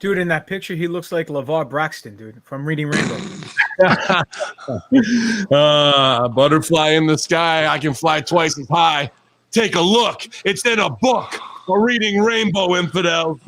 Dude, in that picture, he looks like LeVar Braxton, dude, from Reading Rainbow. Butterfly in the sky. I can fly twice as high. Take a look. It's in a book. A Reading Rainbow, infidels.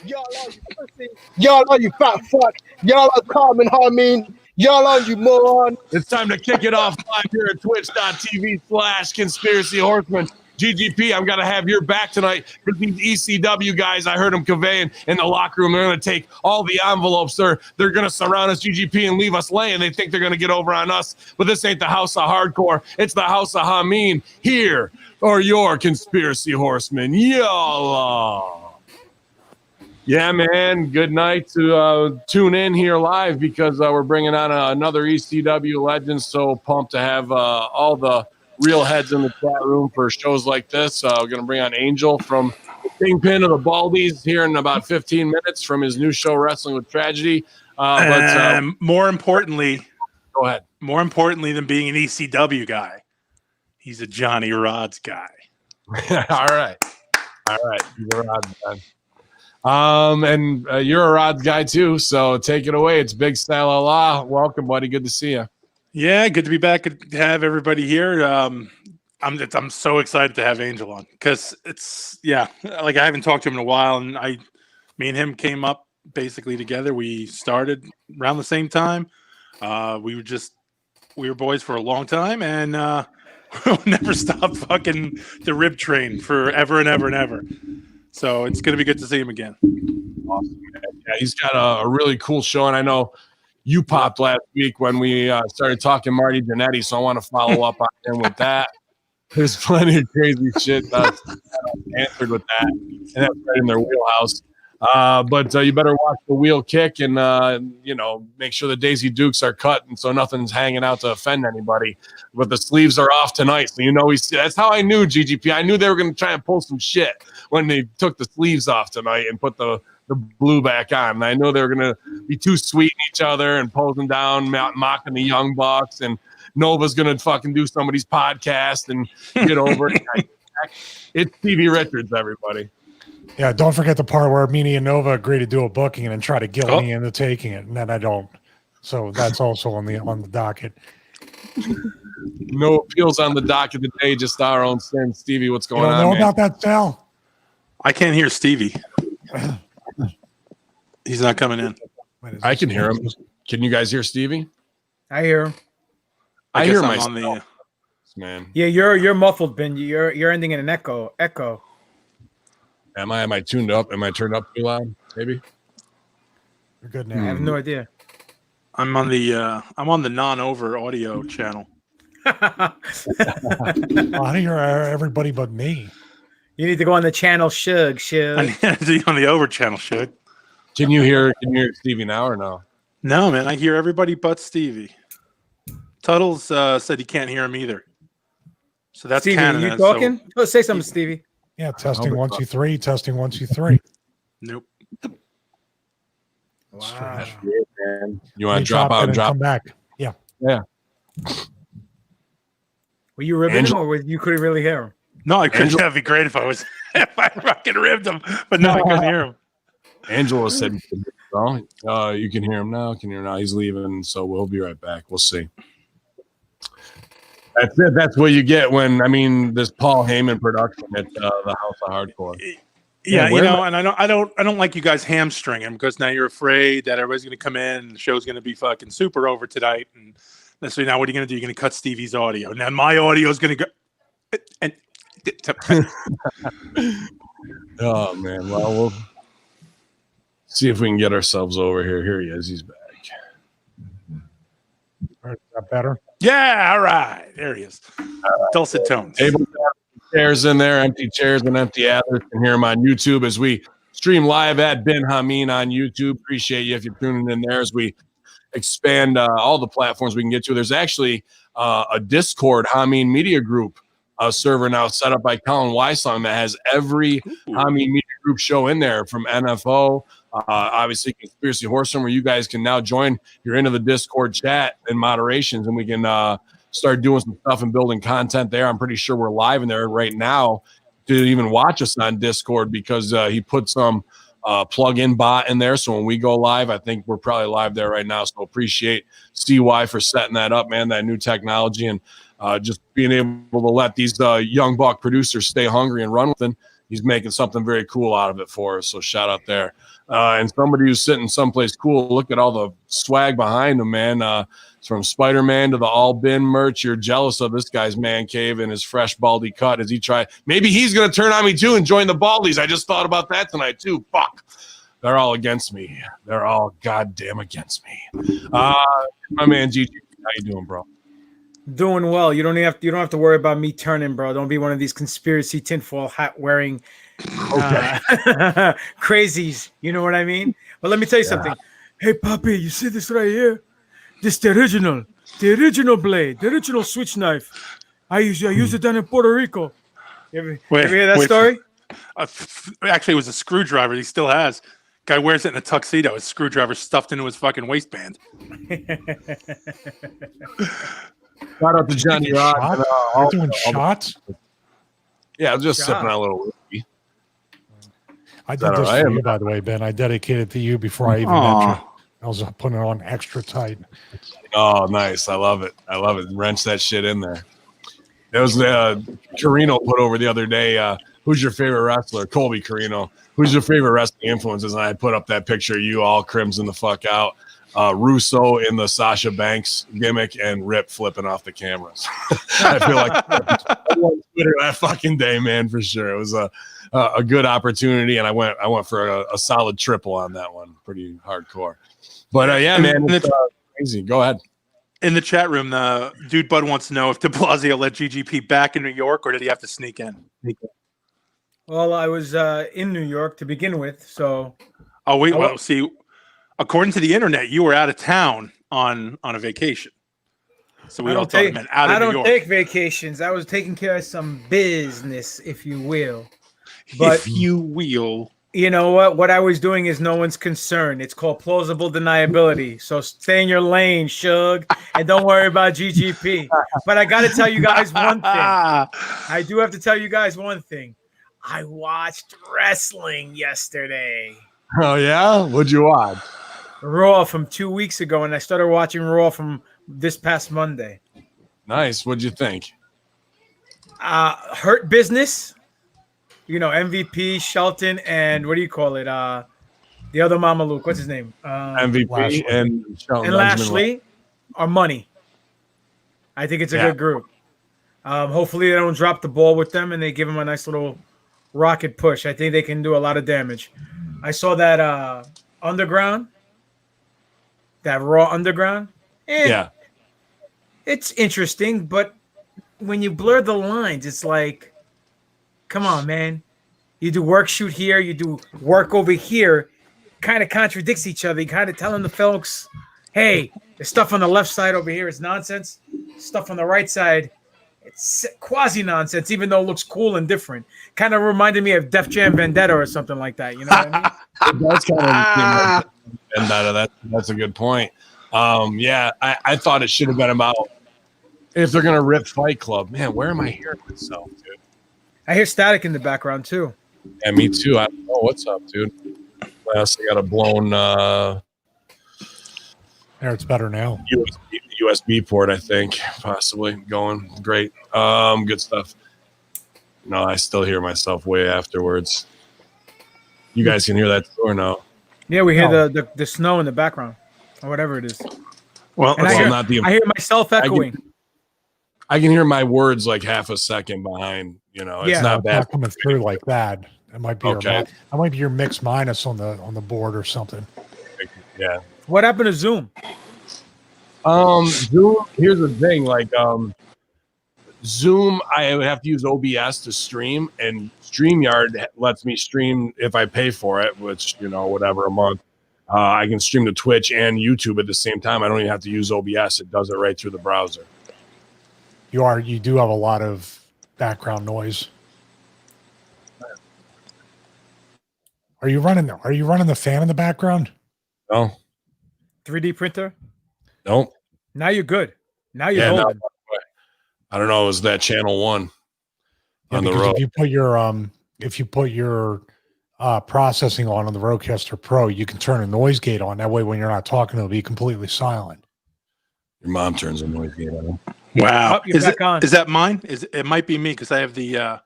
Y'all are you pussy. Y'all are you fat fuck. Y'all are Carmen Harmeen. Y'all are you moron. It's time to kick it off live here at twitch.tv/Conspiracy Horsemen. GGP, I'm going to have your back tonight for these ECW guys. I heard them conveying in the locker room. They're going to take all the envelopes. They're going to surround us, GGP, and leave us laying. They think they're going to get over on us. But this ain't the House of Hardcore. It's the House of Hameen. Here are your Conspiracy Horsemen. Yalla. Yeah, man. Good night to tune in here live because we're bringing on another ECW legend. So pumped to have all the real heads in the chat room for shows like this. We're going to bring on Angel from Kingpin of the Baldies here in about 15 minutes from his new show, Wrestling with Tragedy. But more importantly, go ahead. More importantly than being an ECW guy, he's a Johnny Rods guy. All right. He's a Rods guy. And you're a Rods guy too, so take it away. It's Big Style Allah. Welcome, buddy. Good to see you. Yeah, good to be back. Good to have everybody here. I'm so excited to have Angel on because like I haven't talked to him in a while, and me and him came up basically together. We started around the same time. We were boys for a long time, and we'll never stop fucking the rib train forever and ever and ever. So it's gonna be good to see him again. Awesome, man. Yeah, he's got a really cool show, and I know you popped last week when we started talking Marty Jannetty, so I want to follow up on him with that. There's plenty of crazy shit that's answered with that, and that's right in their wheelhouse. But you better watch the wheel kick and, make sure the Daisy Dukes are cut and so nothing's hanging out to offend anybody. But the sleeves are off tonight, so that's how I knew GGP. I knew they were going to try and pull some shit when they took the sleeves off tonight and put the blue back on. And I know they were going to be too sweet in each other and posing down, mocking the Young Bucks, and Nova's going to fucking do somebody's podcast and get over it. It's Stevie Richards, everybody. Yeah, don't forget the part where Meanie and Nova agree to do a booking and then try to guilt me into taking it, and then I don't. So that's also on the docket. No appeals on the docket today, just our own sin. Stevie, what's going on? You don't know about that, Sal? I can't hear Stevie. He's not coming in. I can hear him. Can you guys hear Stevie? I hear him. I hear myself. Man. Yeah, you're muffled, Ben. You're ending in an echo. Am I tuned up? Am I turned up too loud? Maybe. You're good now. I have no idea. I'm on the non-over audio channel. I hear everybody but me. You need to go on the channel Shug. I need to be on the over channel, Shug. Can you hear Stevie now or no? No, man. I hear everybody but Stevie. Tuttles said he can't hear him either. So that's Stevie, Canada. you talking? Let's say something, Stevie. Yeah, testing 1 2 3. Testing 1 2 3. Nope. Wow. You want to drop out and come back? Yeah. Were you ribbing him, or you couldn't really hear him? No, I couldn't. That'd be great if I fucking ribbed him, but no, I couldn't hear him. Angela said, "Oh, you can hear him now. Can hear him now. He's leaving, so we'll be right back. We'll see." That's it. That's what you get when this Paul Heyman production at the House of Hardcore. Yeah, and I don't like you guys hamstring him because now you're afraid that everybody's going to come in and the show's going to be fucking super over tonight. And so now what are you going to do? You're going to cut Stevie's audio. Now my audio is going to go. And oh man, well we'll see if we can get ourselves over here. Here he is. He's back. Is that better? Yeah, all right. There he is. Dulcet tones. Chairs in there, empty chairs and empty others. You can hear him on YouTube as we stream live at Ben Hameen on YouTube. Appreciate you if you're tuning in there as we expand all the platforms we can get to. There's actually a Discord Hameen Media Group server now set up by Colin Weissong that has every Hameen Media Group show in there from NFO, obviously Conspiracy Horsemen, where you guys can now join. You're into the Discord chat and moderations, and we can start doing some stuff and building content there. I'm pretty sure we're live in there right now to even watch us on Discord because he put some plug-in bot in there. So when we go live, I think we're probably live there right now. So appreciate CY for setting that up, man, that new technology, and just being able to let these young buck producers stay hungry and run with it. He's making something very cool out of it for us. So shout out there. And somebody who's sitting someplace cool, look at all the swag behind him, man. It's from Spider-Man to the All Bin merch. You're jealous of this guy's man cave and his fresh baldy cut as he tried. Maybe he's going to turn on me too and join the baldies. I just thought about that tonight too. Fuck. They're all against me. They're all goddamn against me. My man GG, how you doing, bro? Doing well. You don't have to worry about me turning, bro. Don't be one of these conspiracy tinfoil hat wearing crazies. You know what I mean? But let me tell you something. Hey, Papi, you see this right here? This the original blade, the original switch knife. I use it down in Puerto Rico. You ever hear that story? Actually, it was a screwdriver. He still has. Guy wears it in a tuxedo. His screwdriver stuffed into his fucking waistband. Shout out to Johnny Rod. You're doing shots? Yeah, I was just sipping on a little whiskey. I did this for you, by the way, Ben. I dedicated it to you before I even mentioned. I was putting it on extra tight. Oh, nice. I love it. Wrench that shit in there. It was Carino put over the other day. Who's your favorite wrestler? Colby Carino. Who's your favorite wrestling influences? And I put up that picture of you all crimson the fuck out. Russo in the Sasha Banks gimmick and Rip flipping off the cameras. I feel like I won Twitter that fucking day, man, for sure. It was a good opportunity, and I went for a solid triple on that one. Pretty hardcore. But yeah, man, it's crazy. Go ahead. In the chat room, the dude Bud wants to know if de Blasio let GGP back in New York, or did he have to sneak in? Well, I was in New York to begin with, so. Oh wait, well, see, according to the internet, you were out of town on a vacation. So we all thought it meant out of New York. I don't take vacations. I was taking care of some business, if you will. But if you will. You know what? What I was doing is no one's concern. It's called plausible deniability. So stay in your lane, Shug, and don't worry about GGP. But I got to tell you guys one thing. I do have to tell you guys one thing. I watched wrestling yesterday. Oh, yeah? What'd you watch? Raw from 2 weeks ago, and I started watching Raw from this past Monday. Nice. What'd you think? Hurt Business. You know, MVP, Shelton, and what do you call it? The other Mama Luke. What's his name? MVP Lashley. and Shelton. And Lashley are money. I think it's a good group. Hopefully they don't drop the ball with them and they give them a nice little rocket push. I think they can do a lot of damage. I saw that Underground, that Raw Underground. Yeah. It's interesting, but when you blur the lines, it's like, come on, man. You do work shoot here, you do work over here. Kind of contradicts each other. You kind of telling the folks, hey, the stuff on the left side over here is nonsense. Stuff on the right side, it's quasi-nonsense, even though it looks cool and different. Kind of reminded me of Def Jam Vendetta or something like that. You know what I mean? That's kind of Vendetta. That's a good point. Yeah, I thought it should have been about if they're going to rip Fight Club. Man, where am I hearing myself, dude? I hear static in the background too. Yeah, me too. I don't know what's up, dude. Last I got a blown there, it's better now. USB port, I think, possibly going great. Good stuff. No, I still hear myself way afterwards. You guys can hear that too, or no? Yeah, we hear the snow in the background or whatever it is. Well, and I hear myself echoing. I can hear my words like half a second behind. You know, it's not bad. Not coming through like that. It might be that might be your mix minus on the board or something. Yeah. What happened to Zoom? Zoom. Here's the thing. Like Zoom, I would have to use OBS to stream, and StreamYard lets me stream if I pay for it, which whatever a month. I can stream to Twitch and YouTube at the same time. I don't even have to use OBS. It does it right through the browser. You do have a lot of background noise. Are you running the fan in the background? No. 3D printer? Nope. Now you're good. Now you're golden. I don't know. It was that channel 1 on the road. If you put your processing on the Rodecaster Pro, you can turn a noise gate on. That way, when you're not talking, it'll be completely silent. Your mom turns a noise gate on. Wow. Oh, you're back on. Is that mine? It might be me because I have the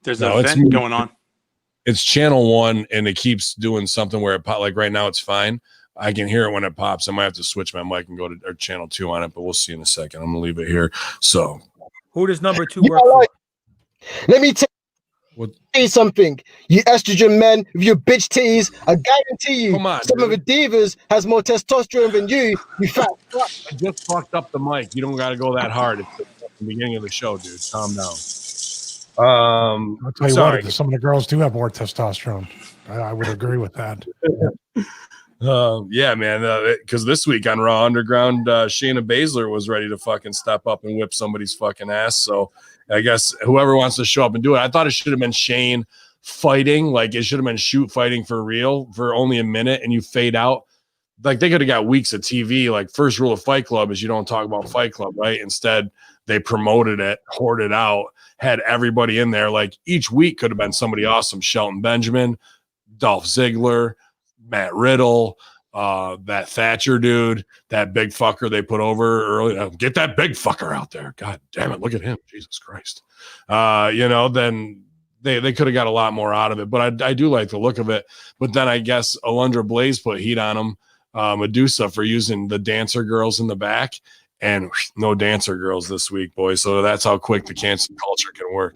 there's No, an it's event me. going on. It's channel 1, and it keeps doing something where it like right now it's fine. I can hear it when it pops. I might have to switch my mic and go to or channel 2 on it, but we'll see in a second. I'm gonna leave it here. So Who does number 2 Yeah, work for? like, let me tell what? you something. You estrogen men with your bitch titties, I guarantee you, Come on, some of the divas has more testosterone than you fat fuck. I just fucked up the mic. You don't got to go that hard. It's the beginning of the show, dude. Calm down. I'll tell you Sorry. what, some of the girls do have more testosterone. I would agree with that. Yeah, man. Because this week on Raw Underground, Shayna Baszler was ready to fucking step up and whip somebody's fucking ass. So I guess whoever wants to show up and do it. I thought it should have been Shane fighting. Like it should have been shoot fighting for real for only a minute and you fade out. Like they could have got weeks of TV. Like first rule of Fight Club is you don't talk about Fight Club, right? Instead, they promoted it, hoarded out, had everybody in there. Like each week could have been somebody awesome. Shelton Benjamin, Dolph Ziggler, Matt Riddle, that Thatcher dude, that big fucker they put over early. Get that big fucker out there. God damn it. Look at him. Jesus Christ. Then they could have got a lot more out of it, but I do like the look of it. But then I guess Alundra Blaze put heat on him, Medusa, for using the dancer girls in the back, and no dancer girls this week, boys. So that's how quick the cancel culture can work.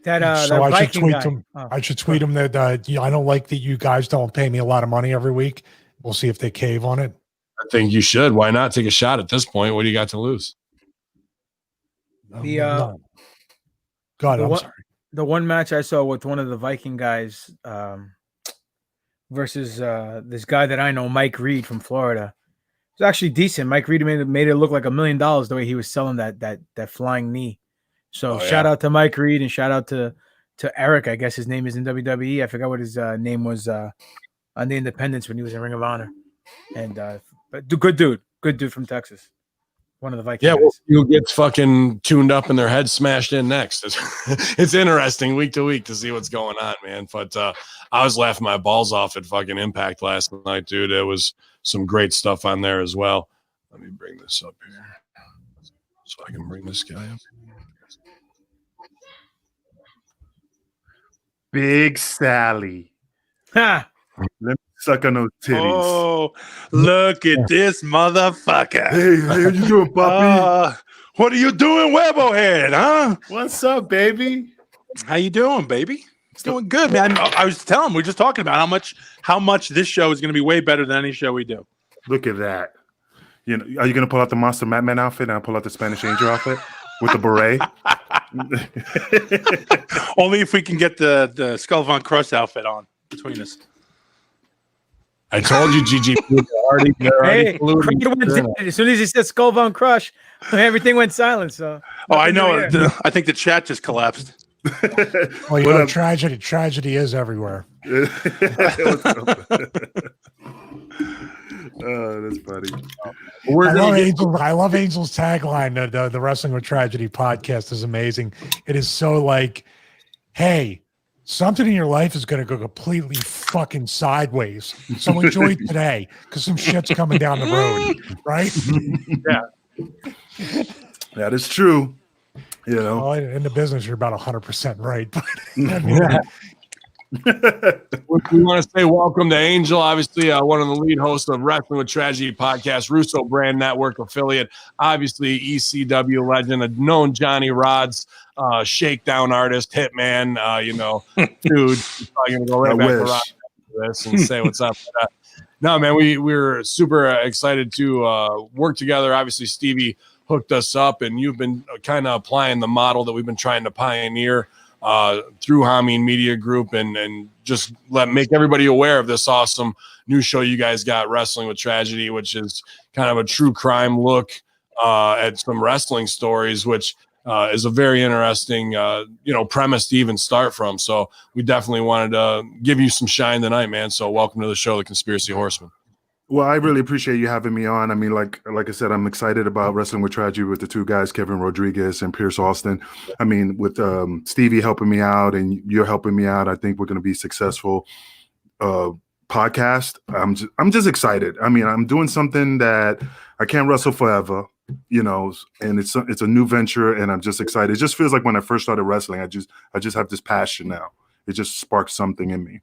So I should tweet guy. them. I should tweet them that I don't like that you guys don't pay me a lot of money every week. We'll see if they cave on it. I think you should. Why not take a shot at this point? What do you got to lose? No. God, I'm sorry. The one match I saw with one of the Viking guys versus this guy that I know, Mike Reed from Florida. It was actually decent. Mike Reed made it look like $1 million the way he was selling that flying knee. So shout out to Mike Reed and shout out to Eric. I guess his name is in WWE. I forgot what his name was on the Independence when he was in Ring of Honor. And but good dude from Texas. One of the Vikings. Yeah, well, who gets fucking tuned up and their head smashed in next? It's interesting week to week to see what's going on, man. But I was laughing my balls off at fucking Impact last night, dude. It was some great stuff on there as well. Let me bring this up here so I can bring this guy up. Big Sally. Ha! Let me suck on those titties. Oh, look at this motherfucker. Hey, how you doing, Poppy? What are you doing, Webo Head, huh? What's up, baby? How you doing, baby? It's doing good, man. I was telling him, we were just talking about how much this show is going to be way better than any show we do. Look at that. You know, are you going to pull out the Monster Madman outfit and I'll pull out the Spanish Angel outfit with the beret? Only if we can get the Skull Von Crush outfit on between us. I told you, Gigi. Hey, as soon as he said Skull Von Crush, everything went silent. So I know. I think the chat just collapsed. Well, you know, tragedy is everywhere. Oh, that's funny. I love Angel's tagline. The Wrestling with Tragedy podcast is amazing. It is so like, hey, something in your life is going to go completely fucking sideways. So enjoy today because some shit's coming down the road, right? Yeah, that is true. You know, well, in the business, you're about 100% right. But we want to say welcome to Angel, obviously one of the lead hosts of Wrestling with Tragedy podcast, Russo Brand Network affiliate, obviously ECW legend, a known Johnny Rods shakedown artist, hitman, dude. He's probably going to go right back to Rod this and say what's up. But, no, man, we're super excited to work together. Obviously, Stevie hooked us up, and you've been kind of applying the model that we've been trying to pioneer through Hameen Media Group and just make everybody aware of this awesome new show you guys got, Wrestling with Tragedy, which is kind of a true crime look at some wrestling stories, which is a very interesting, premise to even start from. So we definitely wanted to give you some shine tonight, man. So welcome to the show, The Conspiracy Horsemen. Well, I really appreciate you having me on. I mean, like I said, I'm excited about Wrestling with Tragedy with the two guys, Kevin Rodriguez and Pierce Austin. I mean, with Stevie helping me out and you're helping me out, I think we're going to be successful. Podcast. I'm just excited. I mean, I'm doing something that I can't wrestle forever, and it's a new venture, and I'm just excited. It just feels like when I first started wrestling, I just have this passion now. It just sparked something in me.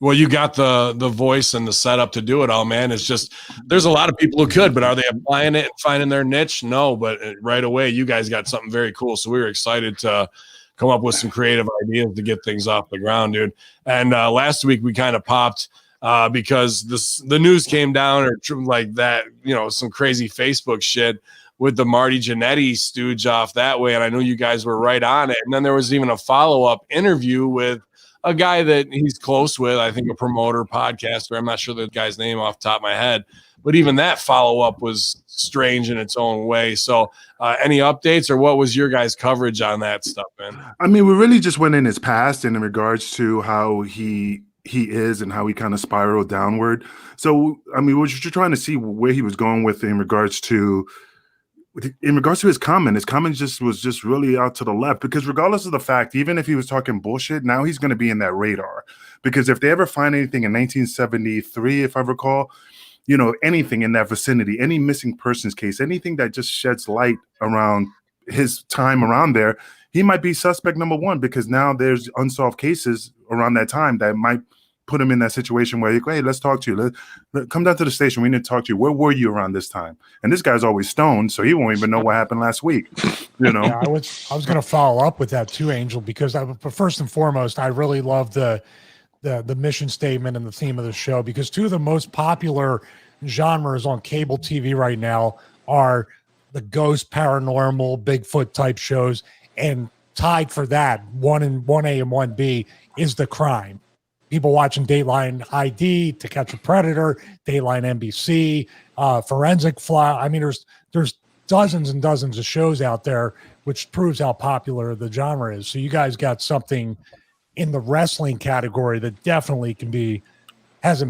Well, you got the voice and the setup to do it all, man. It's just there's a lot of people who could, but are they applying it and finding their niche? No, but right away, you guys got something very cool. So we were excited to come up with some creative ideas to get things off the ground, dude. And last week we kind of popped because the news came down or like that, some crazy Facebook shit with the Marty Jannetty stooge off that way. And I knew you guys were right on it. And then there was even a follow-up interview with a guy that he's close with, I think a promoter, podcaster. I'm not sure the guy's name off the top of my head, but even that follow-up was strange in its own way. So any updates or what was your guys' coverage on that stuff, man? I mean, we really just went in his past and in regards to how he is and how he kind of spiraled downward. So, I mean, we're just trying to see where he was going with in regards to his comment. His comment was just really out to the left, because regardless of the fact, even if he was talking bullshit, now he's going to be in that radar, because if they ever find anything in 1973, if I recall, anything in that vicinity, any missing persons case, anything that just sheds light around his time around there, he might be suspect number one, because now there's unsolved cases around that time that might put him in that situation where you go, hey, let's talk to you. Let come down to the station. We need to talk to you. Where were you around this time? And this guy's always stoned, so he won't even know what happened last week. Yeah, I was going to follow up with that too, Angel, because but first and foremost, I really love the mission statement and the theme of the show, because two of the most popular genres on cable TV right now are the ghost, paranormal, Bigfoot type shows, and tied for that, 1A and 1B, is the crime. People watching Dateline ID, To Catch a Predator, Dateline NBC, Forensic File. I mean, there's dozens and dozens of shows out there, which proves how popular the genre is. So you guys got something in the wrestling category that definitely it's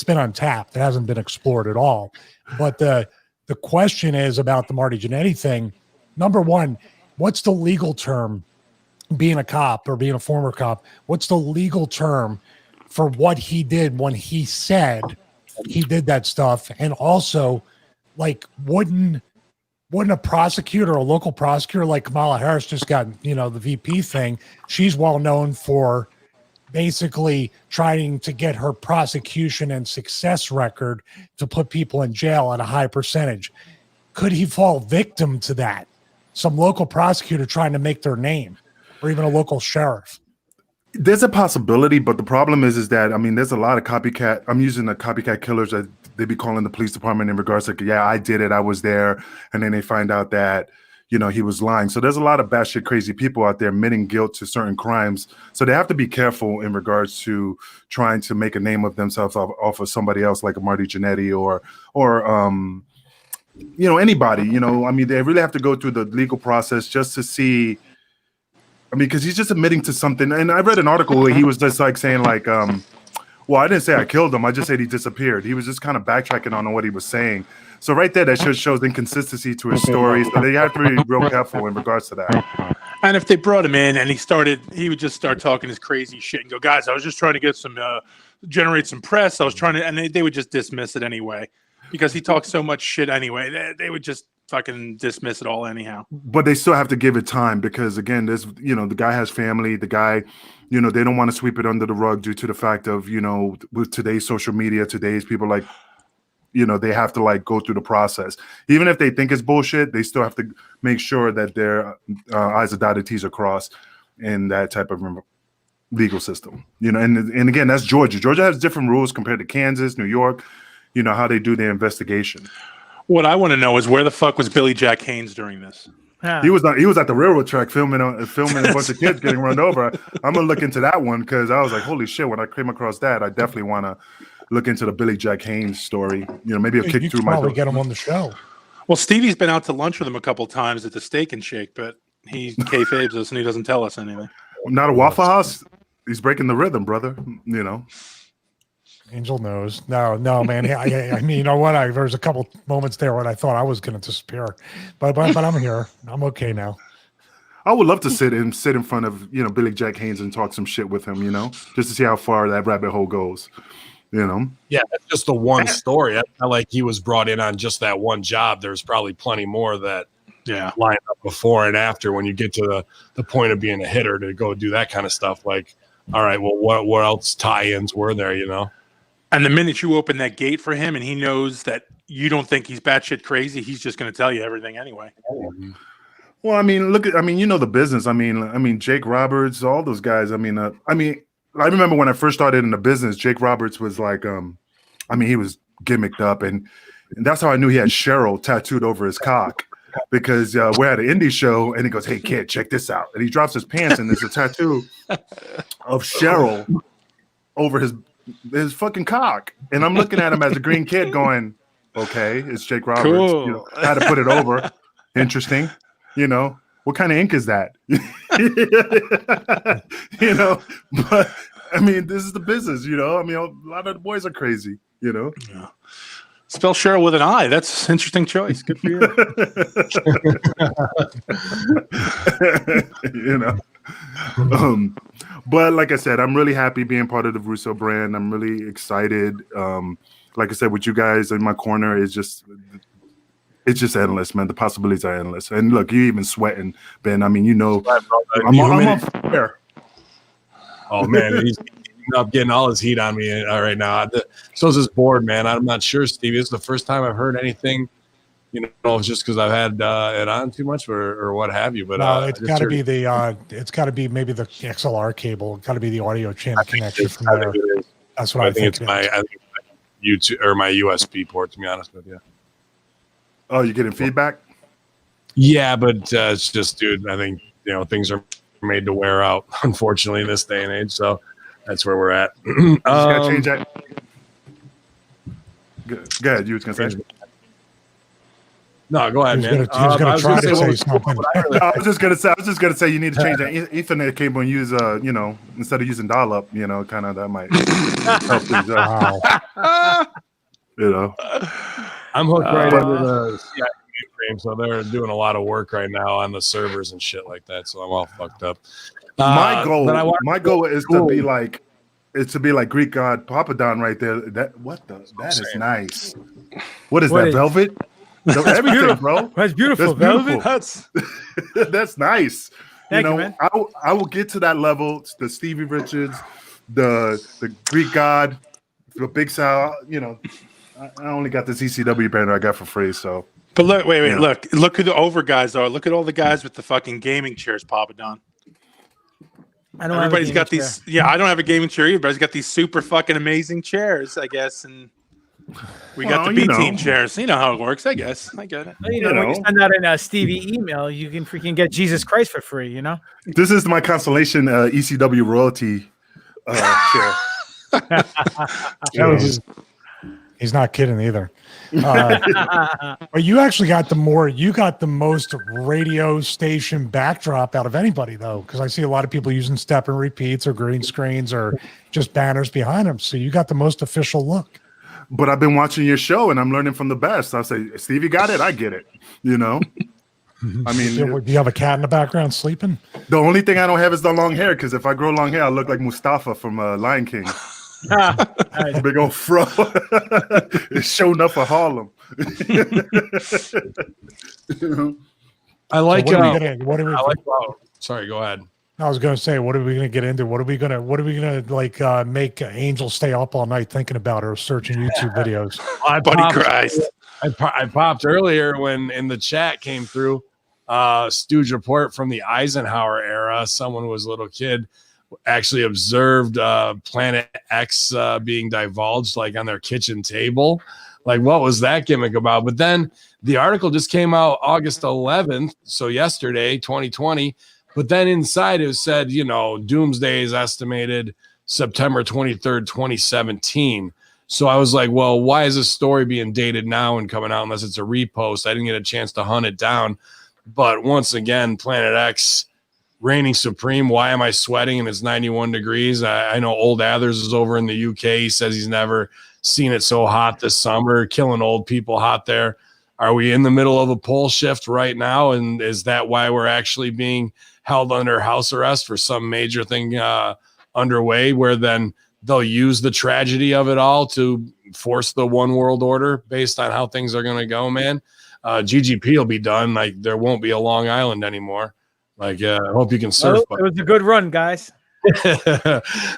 been untapped. It hasn't been explored at all. But the question is about the Marty Jannetty thing. Number one, what's the legal term, being a cop or being a former cop? What's the legal term for what he did when he said he did that stuff? And also, like, wouldn't a prosecutor, a local prosecutor like Kamala Harris just got, the VP thing, she's well known for basically trying to get her prosecution and success record to put people in jail at a high percentage. Could he fall victim to that? Some local prosecutor trying to make their name, or even a local sheriff? There's a possibility, but the problem is that, I mean, there's a lot of copycat. I'm using the copycat killers that they be calling the police department in regards to, yeah, I did it, I was there, and then they find out that, he was lying. So there's a lot of batshit crazy people out there admitting guilt to certain crimes. So they have to be careful in regards to trying to make a name of themselves off of somebody else, like a Marty Jannetty or anybody. I mean, they really have to go through the legal process just to see. I mean, because he's just admitting to something. And I read an article where he was just like saying like, well, I didn't say I killed him. I just said he disappeared. He was just kind of backtracking on what he was saying. So right there, that just shows inconsistency to his story. So they have to be real careful in regards to that. And if they brought him in and he would just start talking his crazy shit and go, guys, I was just trying to get generate some press. I was trying to, and they would just dismiss it anyway, because he talks so much shit anyway. They would just fucking dismiss it all anyhow. But they still have to give it time, because again, there's, the guy has family, the guy, they don't want to sweep it under the rug due to the fact of, with today's social media, today's people, like, they have to like go through the process. Even if they think it's bullshit, they still have to make sure that their I's are dotted, T's are crossed in that type of legal system. And again, that's Georgia. Georgia has different rules compared to Kansas, New York, how they do their investigation. What I want to know is, where the fuck was Billy Jack Haynes during this? He was at the railroad track filming a bunch of kids getting run over. I'm gonna look into that one, because I was like, holy shit, when I came across that, I definitely want to look into the Billy Jack Haynes story. Maybe a kick through my door. Get him on the show. Well, Stevie's been out to lunch with him a couple times at the Steak and Shake, but he kayfabes us and he doesn't tell us anything. Not a Waffle House. He's breaking the rhythm, brother. Angel knows. No, man. I mean, you know what? There's a couple moments there when I thought I was going to disappear, but I'm here. I'm okay now. I would love to sit in front of Billy Jack Haynes and talk some shit with him, just to see how far that rabbit hole goes. Yeah, that's just the one story. I felt like he was brought in on just that one job. There's probably plenty more that line up before and after when you get to the point of being a hitter to go do that kind of stuff. Like, all right, well, what else tie-ins were there? And the minute you open that gate for him, and he knows that you don't think he's batshit crazy, he's just going to tell you everything anyway. Well, I mean, the business. I mean, Jake Roberts, all those guys. I remember when I first started in the business, Jake Roberts was like, he was gimmicked up, and that's how I knew he had Cheryl tattooed over his cock, because we're at an indie show, and he goes, "Hey kid, check this out," and he drops his pants, and there's a tattoo of Cheryl over his fucking cock, and I'm looking at him as a green kid, going, "Okay, it's Jake Roberts." Cool. I had to put it over. Interesting. What kind of ink is that? But I mean, this is the business, a lot of the boys are crazy, Yeah. Spell Cheryl with an I. That's an interesting choice. Good for you. But like I said, I'm really happy being part of the Russo brand. I'm really excited. Like I said, with you guys in my corner is just. It's just endless, man. The possibilities are endless. And look, you even sweating, Ben. I mean, I'm on fire. Oh man, he's up getting all his heat on me right now. So is this board, man. I'm not sure, Stevie. This is the first time I've heard anything. Just because I've had it on too much or what have you. But no, it's got to be it's got to be maybe the XLR cable. It's got to be the audio channel connection from there. That's what I think. I think it's my YouTube or my USB port. To be honest with you. Oh, you're getting feedback? Yeah, but it's just, dude, I think, things are made to wear out, unfortunately, in this day and age. So that's where we're at. You just got to change that. Go ahead. You was going to say. No, go ahead, man. He was going to try to say something. I was just going to say you need to change that Ethernet cable and use, instead of using dial-up, kind of that might help things out. Wow. I'm hooked right into the CI frame, so they're doing a lot of work right now on the servers and shit like that. So I'm all fucked up. My goal is to be like Greek god Papadon right there. That is nice. What is that? Velvet? Everything, beautiful. Bro. That's beautiful. That's Velvet. That's nice. Thank you, man. I will get to that level. The Stevie Richards, the Greek god, the Big Sal. I only got this ECW banner I got for free, so. But look, wait, look who the over guys are. Look at all the guys with the fucking gaming chairs, Papa Don. Everybody's got these. Yeah, I don't have a gaming chair either, but he's got these super fucking amazing chairs, I guess, and we got the B team chairs. You know how it works, I guess. I get it. When you send out a Stevie email, you can freaking get Jesus Christ for free. This is my consolation ECW royalty chair. He's not kidding either. But you actually got the most radio station backdrop out of anybody, though, because I see a lot of people using step and repeats or green screens or just banners behind them. So you got the most official look. But I've been watching your show and I'm learning from the best. I'll say, Stevie got it. I get it. I mean, do you have a cat in the background sleeping? The only thing I don't have is the long hair, because if I grow long hair, I look like Mustafa from Lion King. Big old fro. It's showing up for Harlem. I like. Sorry, go ahead. I was going to say, what are we going to get into? What are we going to make Angel stay up all night thinking about or searching YouTube videos? I popped earlier when in the chat came through stooge report from the Eisenhower era. Someone who was a little kid actually observed Planet X being divulged like on their kitchen table. Like, what was that gimmick about? But then the article just came out August 11th, so yesterday, 2020. But then inside it said, Doomsday is estimated September 23rd, 2017. So I was like, well, why is this story being dated now and coming out unless it's a repost? I didn't get a chance to hunt it down. But once again, Planet X, reigning supreme. Why am I sweating and it's 91 degrees? I know Old Athers is over in the UK. He says he's never seen it so hot this summer, killing old people hot there. Are we in the middle of a pole shift right now? And is that why we're actually being held under house arrest for some major thing underway, where then they'll use the tragedy of it all to force the one world order based on how things are going to go, man? GGP will be done. Like, there won't be a Long Island anymore. Like, I hope you can surf. Well, it was a good run, guys.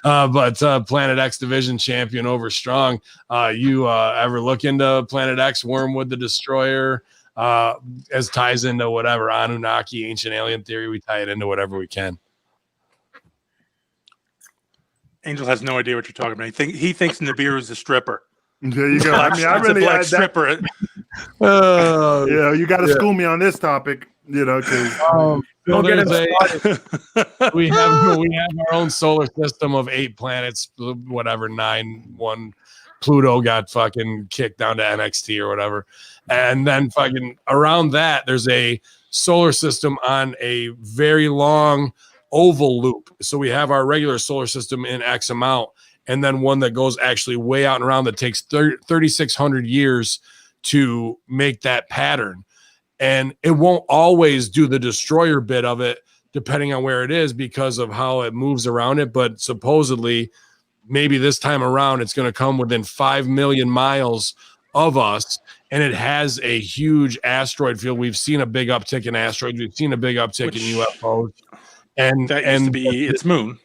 But Planet X division champion over strong. You ever look into Planet X, Wormwood the Destroyer, as ties into whatever Anunnaki, ancient alien theory? We tie it into whatever we can. Angel has no idea what you're talking about. He thinks Nibiru is a stripper. There you go. I mean, I really black stripper. Yeah, you got to school me on this topic, because so we have our own solar system of 8 planets, whatever, 9. Pluto got fucking kicked down to NXT or whatever, and then fucking around that there's a solar system on a very long oval loop. So we have our regular solar system in X amount, and then one that goes actually way out and around that takes 3,600 years to make that pattern. And it won't always do the destroyer bit of it, depending on where it is, because of how it moves around it. But supposedly, maybe this time around, it's going to come within 5 million miles of us. And it has a huge asteroid field. We've seen a big uptick in asteroids. We've seen a big uptick in UFOs. And that used to be its moon.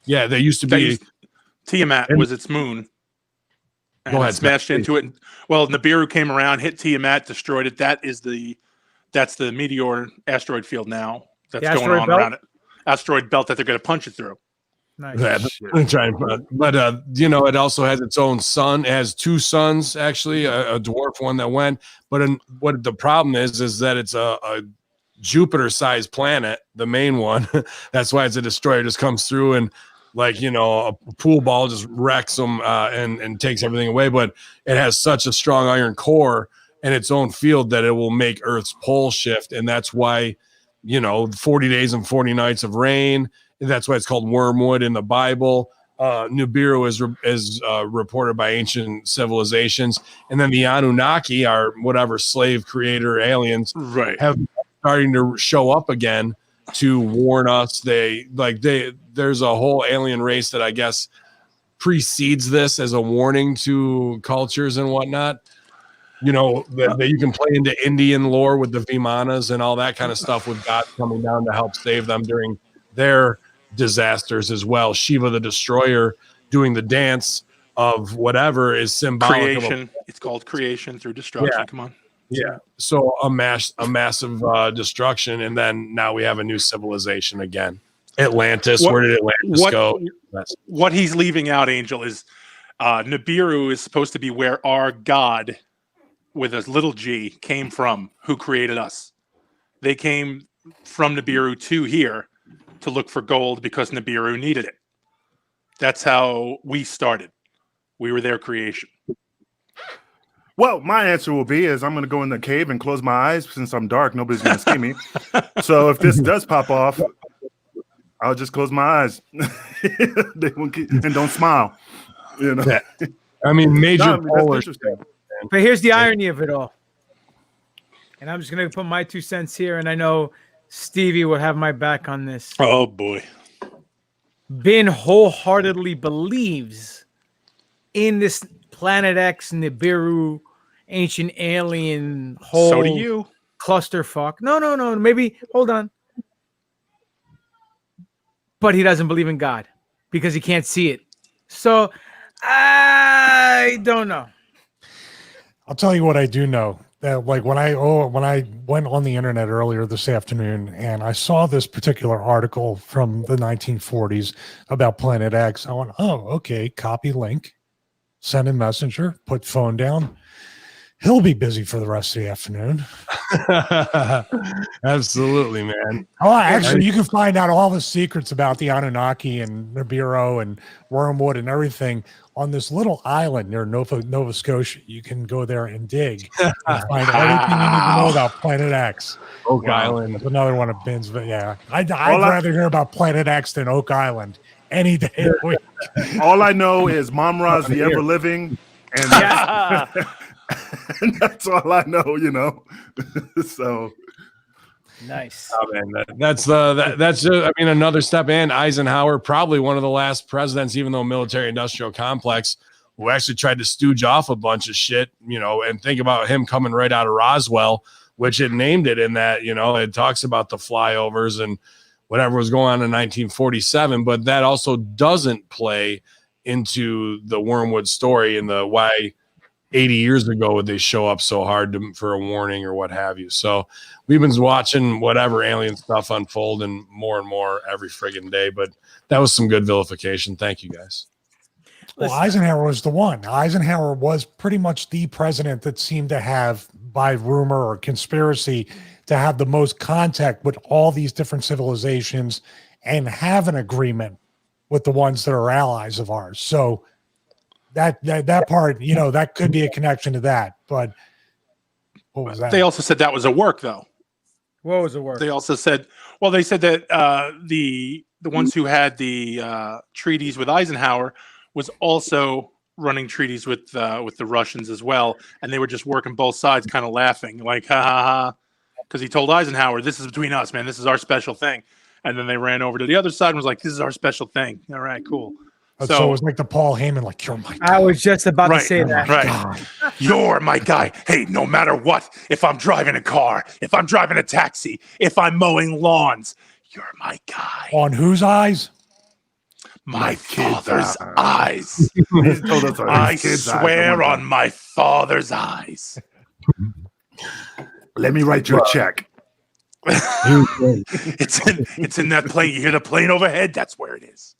Yeah, there used to be. Tiamat was its moon. Go ahead, smashed into it. Well, Nibiru came around, hit Tiamat, destroyed it. That's the meteor asteroid field now. That's going on around it. Asteroid belt that they're going to punch it through. Nice. But it also has its own sun. It has 2 suns, actually, a dwarf one that went. But what the problem is that it's a Jupiter-sized planet, the main one. That's why it's a destroyer. Just comes through and, like, a pool ball just wrecks them and takes everything away. But it has such a strong iron core and its own field that it will make Earth's pole shift. And that's why, 40 days and 40 nights of rain. And that's why it's called wormwood in the Bible. Nibiru is reported by ancient civilizations. And then the Anunnaki, our whatever slave creator aliens, right, have starting to show up again to warn us. There's a whole alien race that I guess precedes this as a warning to cultures and whatnot. That you can play into Indian lore with the Vimanas and all that kind of stuff, with God coming down to help save them during their disasters as well. Shiva the Destroyer doing the dance of whatever is symbolic creation. It's called creation through destruction. Yeah. Come on. Yeah. So a massive destruction, and then now we have a new civilization again. Atlantis. Where did Atlantis go? What he's leaving out, Angel, is Nibiru is supposed to be where our God, with a little g, came from, who created us. They came from Nibiru to here to look for gold because Nibiru needed it. That's how we started. We were their creation. Well, my answer will be I'm going to go in the cave and close my eyes. Since I'm dark, nobody's going to see me. So if this does pop off, I'll just close my eyes. They won't and don't smile. I mean, major polar. But here's the irony of it all. And I'm just going to put my 2 cents here. And I know Stevie will have my back on this. Oh, boy. Ben wholeheartedly believes in this Planet X, Nibiru, ancient alien whole so do you. Clusterfuck. No. Maybe, hold on. But he doesn't believe in God because he can't see it. So I don't know. I'll tell you what I do know. That when I went on the internet earlier this afternoon and I saw this particular article from the 1940s about Planet X, I went, oh, okay, copy link, send in messenger, put phone down. He'll be busy for the rest of the afternoon. Absolutely, man. Oh, actually, you can find out all the secrets about the Anunnaki and Nibiru and Wormwood and everything on this little island near Nova Scotia. You can go there and dig and find everything you need to know about Planet X. Oak Island. That's another one of Ben's, but yeah, I'd rather hear about Planet X than Oak Island any day of the week. All I know is Mom Ra's the ever living, and and that's all I know, you know. So Nice. Oh, man, that's I mean, another step. And Eisenhower, probably one of the last presidents, even though military-industrial complex, who actually tried to stooge off a bunch of shit, you know. And think about him coming right out of Roswell, which it named it in that, you know, it talks about the flyovers and whatever was going on in 1947, but that also doesn't play into the Wormwood story and the why 80 years ago would they show up so hard for a warning or what have you. So we've been watching whatever alien stuff unfold and more every friggin' day, but that was some good vilification. Thank you, guys. Well, Eisenhower was the one. Eisenhower was pretty much the president that seemed to have, by rumor or conspiracy, to have the most contact with all these different civilizations and have an agreement with the ones that are allies of ours. So that part, you know, that could be a connection to that. But what was that? They also said that was a work, though. What was the work? They also said, well, they said that the ones who had the treaties with Eisenhower was also running treaties with the Russians as well, and they were just working both sides, kind of laughing, like ha ha ha, because he told Eisenhower, "This is between us, man. This is our special thing." And then they ran over to the other side and was like, "This is our special thing." All right, cool. So it was like the Paul Heyman, like, "You're my guy." I was just about to say that. Right. You're my guy. Hey, no matter what, if I'm driving a car, if I'm driving a taxi, if I'm mowing lawns, you're my guy. On whose eyes? My father's eyes. I swear on my father's eyes. Let me write you a check. It's in that plane. You hear the plane overhead? That's where it is.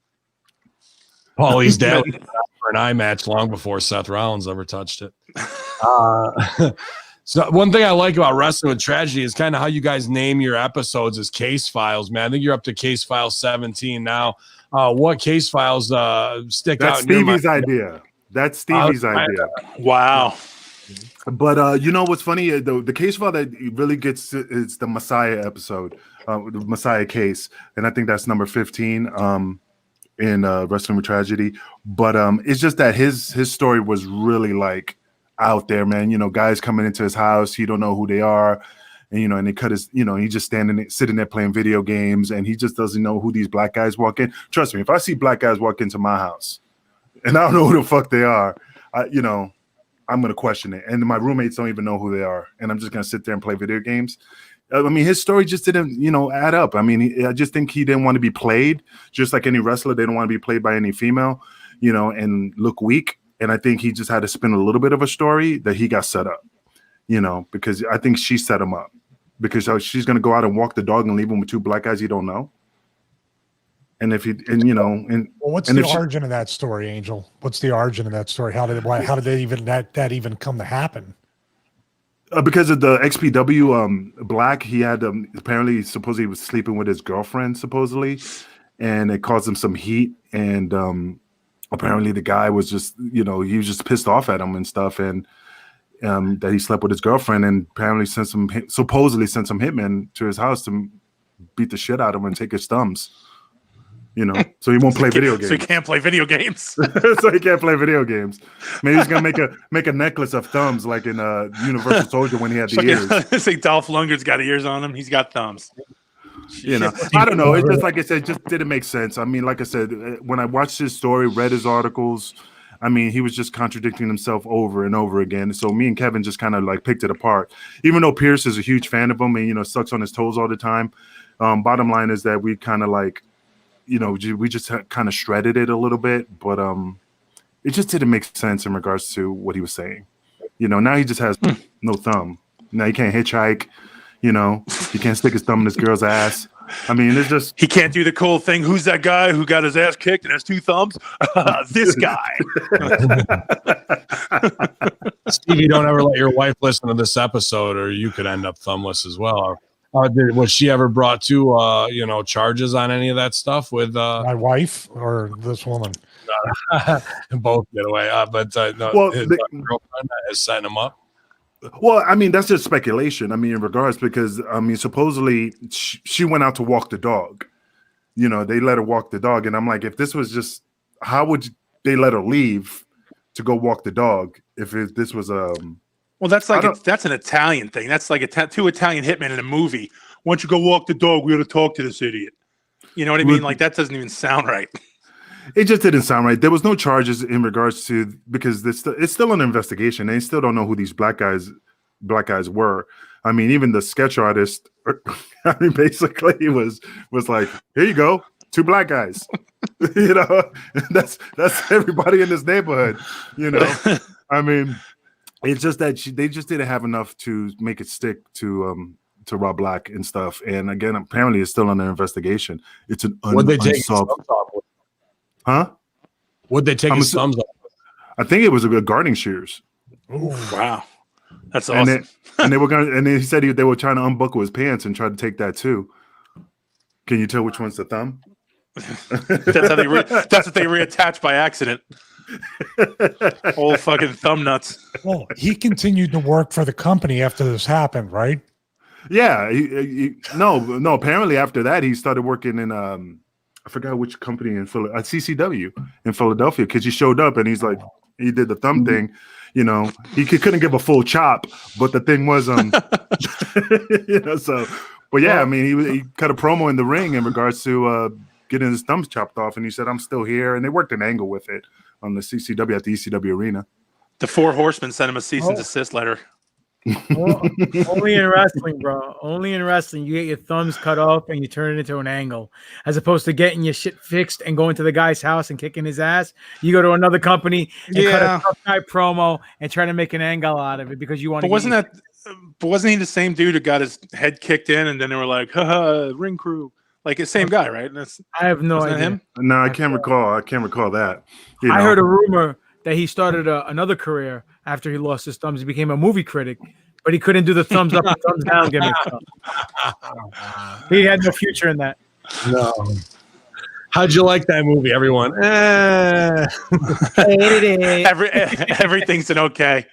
Paulie's dad was for an eye match long before Seth Rollins ever touched it. So one thing I like about Wrestling with Tragedy is kind of how you guys name your episodes as case files, man. I think you're up to case file 17 now. What case files stick That's out? Stevie's idea. That's Stevie's idea. Wow. But you know what's funny? The case file that really gets is the Messiah episode, the Messiah case, and I think that's number 15 in Wrestling with Tragedy. But it's just that his story was really like out there, man. You know, guys coming into his house, he don't know who they are, and you know, and they cut his, you know, he just sitting there playing video games, and he just doesn't know who these black guys walk in. Trust me, if I see black guys walk into my house, and I don't know who the fuck they are, you know, I'm going to question it. And my roommates don't even know who they are. And I'm just going to sit there and play video games. I mean, his story just didn't, you know, add up. I mean, I just think he didn't want to be played, just like any wrestler. They don't want to be played by any female, you know, and look weak. And I think he just had to spin a little bit of a story that he got set up, you know, because I think she set him up. Because she's going to go out and walk the dog and leave him with two black guys you don't know. And if you, and you know, and well, what's the origin of that story, Angel? What's the origin of that story? How did they even that even come to happen? Because of the XPW Black, he had apparently supposedly he was sleeping with his girlfriend supposedly, and it caused him some heat. And apparently the guy was just, you know, he was just pissed off at him and stuff, and that he slept with his girlfriend, and apparently supposedly sent some hitmen to his house to beat the shit out of him and take his thumbs. You know, so he won't play video games. So he can't play video games. So he can't play video games. Maybe he's gonna make a necklace of thumbs like in Universal Soldier when he had the ears. It's like Dolph Lundgren's got ears on him. He's got thumbs. You know, I don't know. It just, like I said, just didn't make sense. I mean, like I said, when I watched his story, read his articles, I mean, he was just contradicting himself over and over again. So me and Kevin just kind of like picked it apart. Even though Pierce is a huge fan of him and, you know, sucks on his toes all the time. Bottom line is that we kind of like, you know, we just kind of shredded it a little bit, but it just didn't make sense in regards to what he was saying. You know, now he just has no thumb. Now he can't hitchhike. You know, he can't stick his thumb in this girl's ass. I mean, it's just He can't do the cool thing. Who's that guy who got his ass kicked and has 2 thumbs? This guy. Stevie, don't ever let your wife listen to this episode, or you could end up thumbless as well. Was she ever brought to charges on any of that stuff with My wife or this woman? both get away? No, Well, his girlfriend is setting him up. well, I mean, that's just speculation. I mean, in regards because I mean, supposedly she went out to walk the dog. You know, they let her walk the dog, and I'm like, if this was just, how would they let her leave to go walk the dog if this was Well, that's that's an Italian thing. That's like 2 Italian hitmen in a movie. Why don't you go walk the dog? We got to talk to this idiot. You know what I mean? Like, that doesn't even sound right. It just didn't sound right. There was no charges in regards to because it's still an investigation. They still don't know who these black guys were. I mean, even the sketch artist, I mean, basically he was like, here you go, 2 black guys. You know, that's everybody in this neighborhood. You know, I mean, it's just that they just didn't have enough to make it stick to Rob Black and stuff. And again, apparently it's still under investigation. It's an unsolved. Huh? Would they take his thumbs off? I think it was a good gardening shears. Ooh, wow, that's awesome. And they were gonna. And then he said they were trying to unbuckle his pants and try to take that too. Can you tell which one's the thumb? That's how that's what they reattach by accident. Old fucking thumb nuts. Well, he continued to work for the company after this happened, right? Yeah. No. Apparently, after that, he started working in I forgot which company in CCW in Philadelphia, because he showed up and he's like, he did the thumb thing. You know, he couldn't give a full chop, but the thing was, you know, so, but yeah, I mean, he cut a promo in the ring in regards to getting his thumbs chopped off, and he said, I'm still here. And they worked an angle with it on the CCW at the ECW arena. The 4 Horsemen sent him a cease and desist letter. Only in wrestling, bro. Only in wrestling, you get your thumbs cut off and you turn it into an angle, as opposed to getting your shit fixed and going to the guy's house and kicking his ass. You go to another company and cut a tough guy promo and try to make an angle out of it because you want to. But wasn't he the same dude who got his head kicked in and then they were like, haha, ring crew? Like the same guy, right? I have no idea. Him? No, I can't recall. I can't recall that. I heard a rumor that he started another career after he lost his thumbs. He became a movie critic, but he couldn't do the thumbs up and thumbs down gimmick. He had no future in that. No. How'd you like that movie, everyone? Everything's an okay.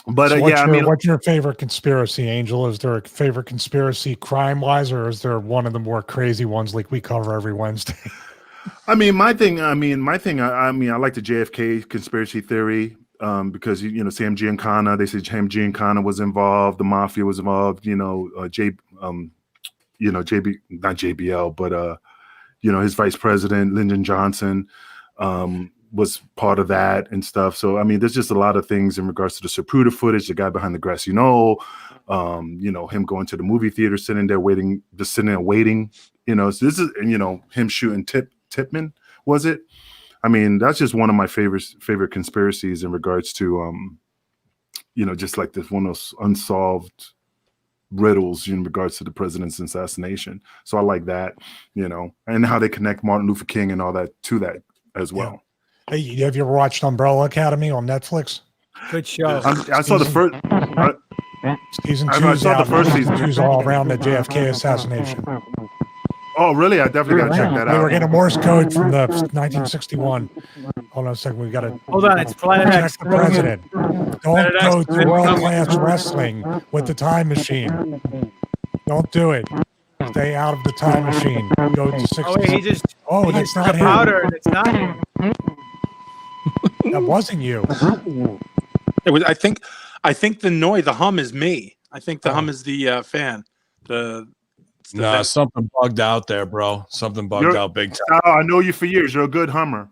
But So yeah, I mean, what's your favorite conspiracy, Angel? Is there a favorite conspiracy crime-wise, or is there one of the more crazy ones like we cover every Wednesday? I like the JFK conspiracy theory because you know Sam Giancana. They said Sam Giancana was involved, the mafia was involved. You know, not JBL, but his vice president Lyndon Johnson was part of that and stuff. So I mean, there's just a lot of things in regards to the Zapruder footage, the guy behind the grassy knoll, him going to the movie theater, sitting there waiting. So this is him shooting Tipman, was it? I mean, that's just one of my favorite conspiracies in regards to just like this one of those unsolved riddles in regards to the president's assassination. So I like that, and how they connect Martin Luther King and all that to that as well. Yeah. Hey, have you ever watched Umbrella Academy on Netflix? Good show. I saw the first season 2. I saw the first season. 2's all around the JFK assassination. Oh, really? I definitely got to check that They were out. getting Morse code from the 1961. Hold on a second. We got to Hold on. It's Planet check X. the president. Don't Planet go X. to world-class wrestling with the time machine. Don't do it. Stay out of the time machine. Go to 60. Oh, wait, he just. Oh, he that's just not took him. powder and it's not him. That wasn't you. It was. I think the hum is me. I think the hum is the fan. No, something bugged out there, bro. Something bugged out big time. Oh, I know you for years. You're a good hummer.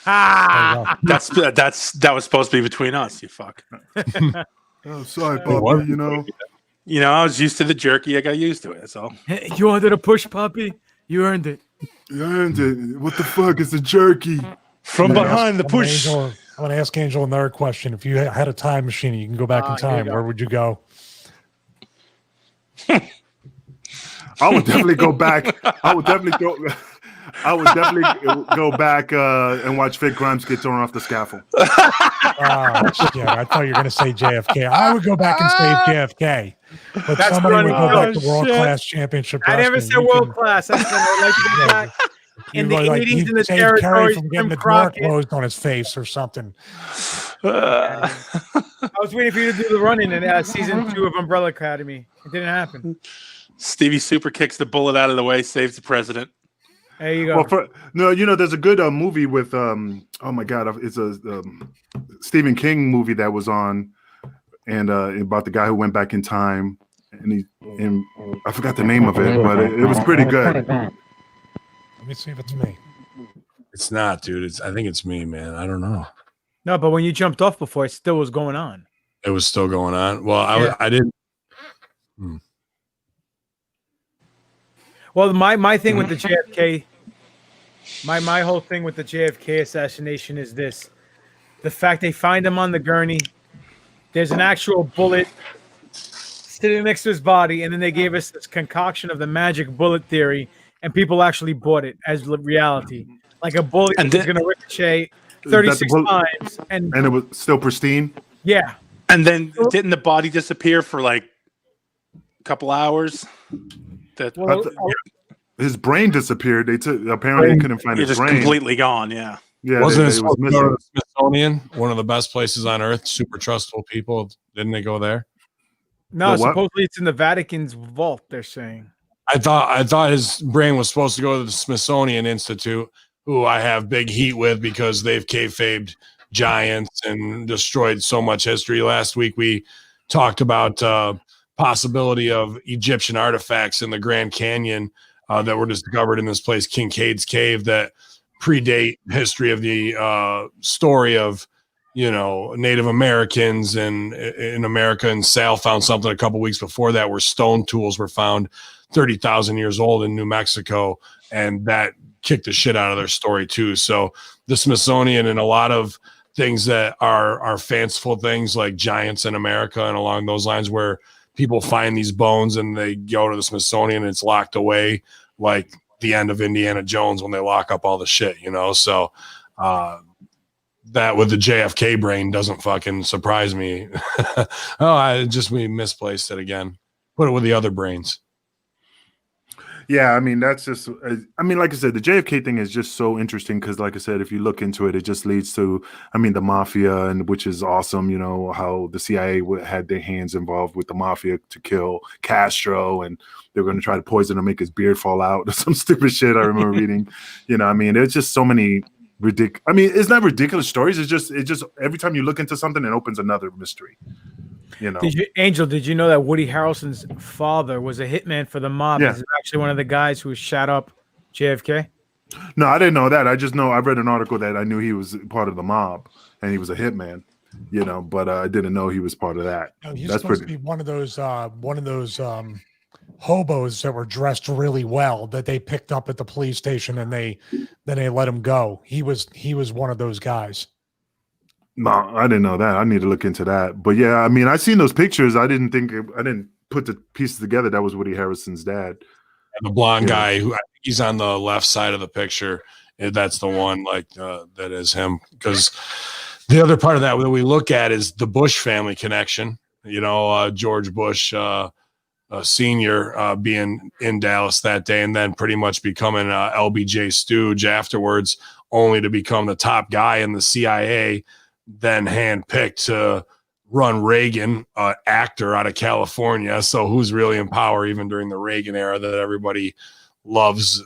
That was supposed to be between us. You fuck. Oh, sorry, Bobby. I was used to the jerky. I got used to it. That's all. You wanted a push, puppy? You earned it. You earned it. What the fuck is the jerky? From behind the push. I'm going to ask Angel another question. If you had a time machine, you can go back in time. Where would you go? I would definitely go back. I would definitely go back and watch Vic Grimes get thrown off the scaffold. Oh, shit. I thought you were going to say JFK. I would go back and save JFK. But That's somebody would running. go back to Oh, world-class championship I never wrestling. said world class. I said I'd like to go back in the 80s in the Kerry territories from from getting the door Crockett. closed on his face or something. I was waiting for you to do the run-in in season 2 of Umbrella Academy. It didn't happen. Stevie super kicks the bullet out of the way, saves the president. There you go. Well, there's a good movie with oh my god, it's a Stephen King movie that was on, and about the guy who went back in time, and I forgot the name of it, but it was pretty good. Let me see if it's me. It's not, dude. I think it's me, man. I don't know. No, but when you jumped off before, it still was going on. It was still going on. Well, Yeah. I didn't. Well, my thing with the JFK, my whole thing with the JFK assassination is this: the fact they find him on the gurney, there's an actual bullet sitting next to his body, and then they gave us this concoction of the magic bullet theory, and people actually bought it as reality, like a bullet is going to ricochet 36 times, and it was still pristine. Yeah, and then didn't the body disappear for like a couple hours? His brain disappeared. They apparently they couldn't find his just brain. Completely gone. Yeah. Wasn't it supposed to go to the Smithsonian, one of the best places on earth? Super trustful people. Didn't they go there? No, supposedly it's in the Vatican's vault. They're saying. I thought his brain was supposed to go to the Smithsonian Institute, who I have big heat with because they've kayfabed giants and destroyed so much history. Last week we talked about possibility of Egyptian artifacts in the Grand Canyon that were discovered in this place, Kincaid's Cave, that predate history of the story of Native Americans and in America. And Sal found something a couple weeks before that where stone tools were found 30,000 years old in New Mexico, and that kicked the shit out of their story too. So the Smithsonian and a lot of things that are fanciful things like giants in America and along those lines, where people find these bones and they go to the Smithsonian and it's locked away, like the end of Indiana Jones when they lock up all the shit, so that with the JFK brain doesn't fucking surprise me. We misplaced it again. Put it with the other brains. Yeah, I mean, that's just, like I said, the JFK thing is just so interesting because, like I said, if you look into it, it just leads to, the mafia, and which is awesome, how the CIA had their hands involved with the mafia to kill Castro, and they're going to try to poison him, make his beard fall out, or some stupid shit I remember reading. There's just so many ridiculous, it's not ridiculous stories. It's just every time you look into something, it opens another mystery. Did you know that Woody Harrelson's father was a hitman for the mob? Yeah. He's actually one of the guys who shot up JFK. No, I didn't know that. I just know I read an article that I knew he was part of the mob and he was a hitman. But I didn't know he was part of that. He's supposed to be one of those hobos that were dressed really well that they picked up at the police station, and then they let him go. He was one of those guys. No, I didn't know that. I need to look into that. But yeah, I seen those pictures. I didn't put the pieces together. That was Woody Harrelson's dad. And the blonde guy who I think he's on the left side of the picture. That's the one that is him. Because the other part of that we look at is the Bush family connection. George Bush Senior being in Dallas that day, and then pretty much becoming LBJ stooge afterwards, only to become the top guy in the CIA. Then handpicked to run Reagan, actor out of California. So who's really in power even during the Reagan era that everybody loves,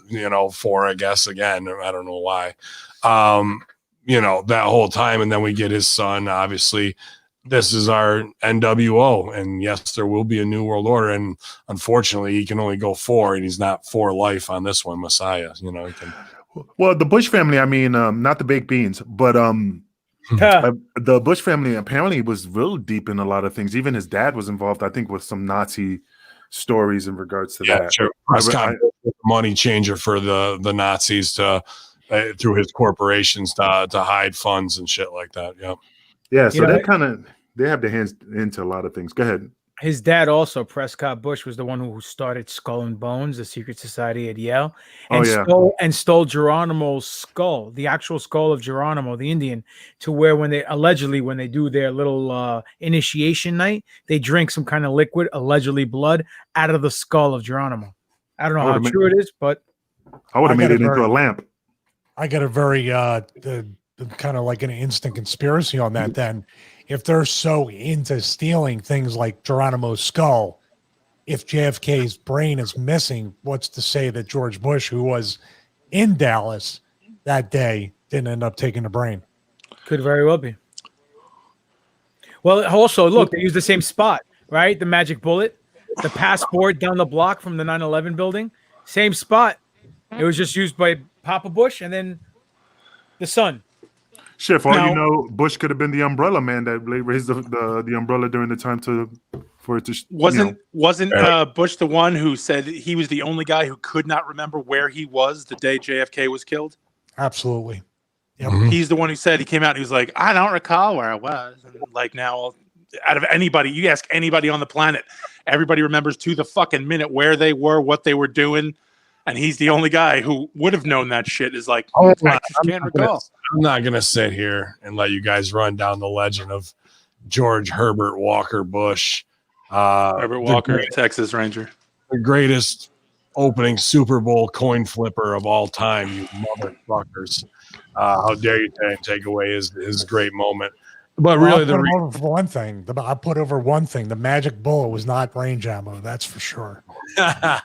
for, I guess, again, I don't know why, that whole time. And then we get his son, obviously. This is our NWO. And yes, there will be a new world order. And unfortunately, he can only go 4, and he's not for life on this one, Messiah. He can. Well, the Bush family, not the baked beans, but the Bush family apparently was real deep in a lot of things. Even his dad was involved, I think, with some Nazi stories in regards to that. Sure. Money changer for the Nazis to through his corporations to hide funds and shit like that. Yeah. Yeah. So they have their hands into a lot of things. Go ahead. His dad also, Prescott Bush, was the one who started Skull and Bones, the secret society at Yale, and stole Geronimo's skull, the actual skull of Geronimo, the Indian, to where when they do their little initiation night, they drink some kind of liquid, allegedly blood, out of the skull of Geronimo. I don't know how true it is, but I would have made it into a lamp. I got a very kind of like an instant conspiracy on that. Then, if they're so into stealing things like Geronimo's skull, if JFK's brain is missing, what's to say that George Bush, who was in Dallas that day, didn't end up taking the brain? Could very well be. Well, also, look, they use the same spot, right? The magic bullet, the passport down the block from the 9/11 building, same spot. It was just used by Papa Bush and then the son. Shit, for all you know, Bush could have been the umbrella man that raised the umbrella during the time for it to. Wasn't Bush the one who said he was the only guy who could not remember where he was the day JFK was killed? Absolutely. Yep. Mm-hmm. He's the one who said, he came out and he was like, I don't recall where I was. And like now, out of anybody, you ask anybody on the planet, everybody remembers to the fucking minute where they were, what they were doing. And he's the only guy who would have known that shit. Is like, I just can't recall. I'm not going to sit here and let you guys run down the legend of George Herbert Walker Bush. Herbert Walker, Texas Ranger. The greatest opening Super Bowl coin flipper of all time, you motherfuckers. How dare you take away his great moment. But really, I put over one thing. The magic bullet was not range ammo. That's for sure. Let's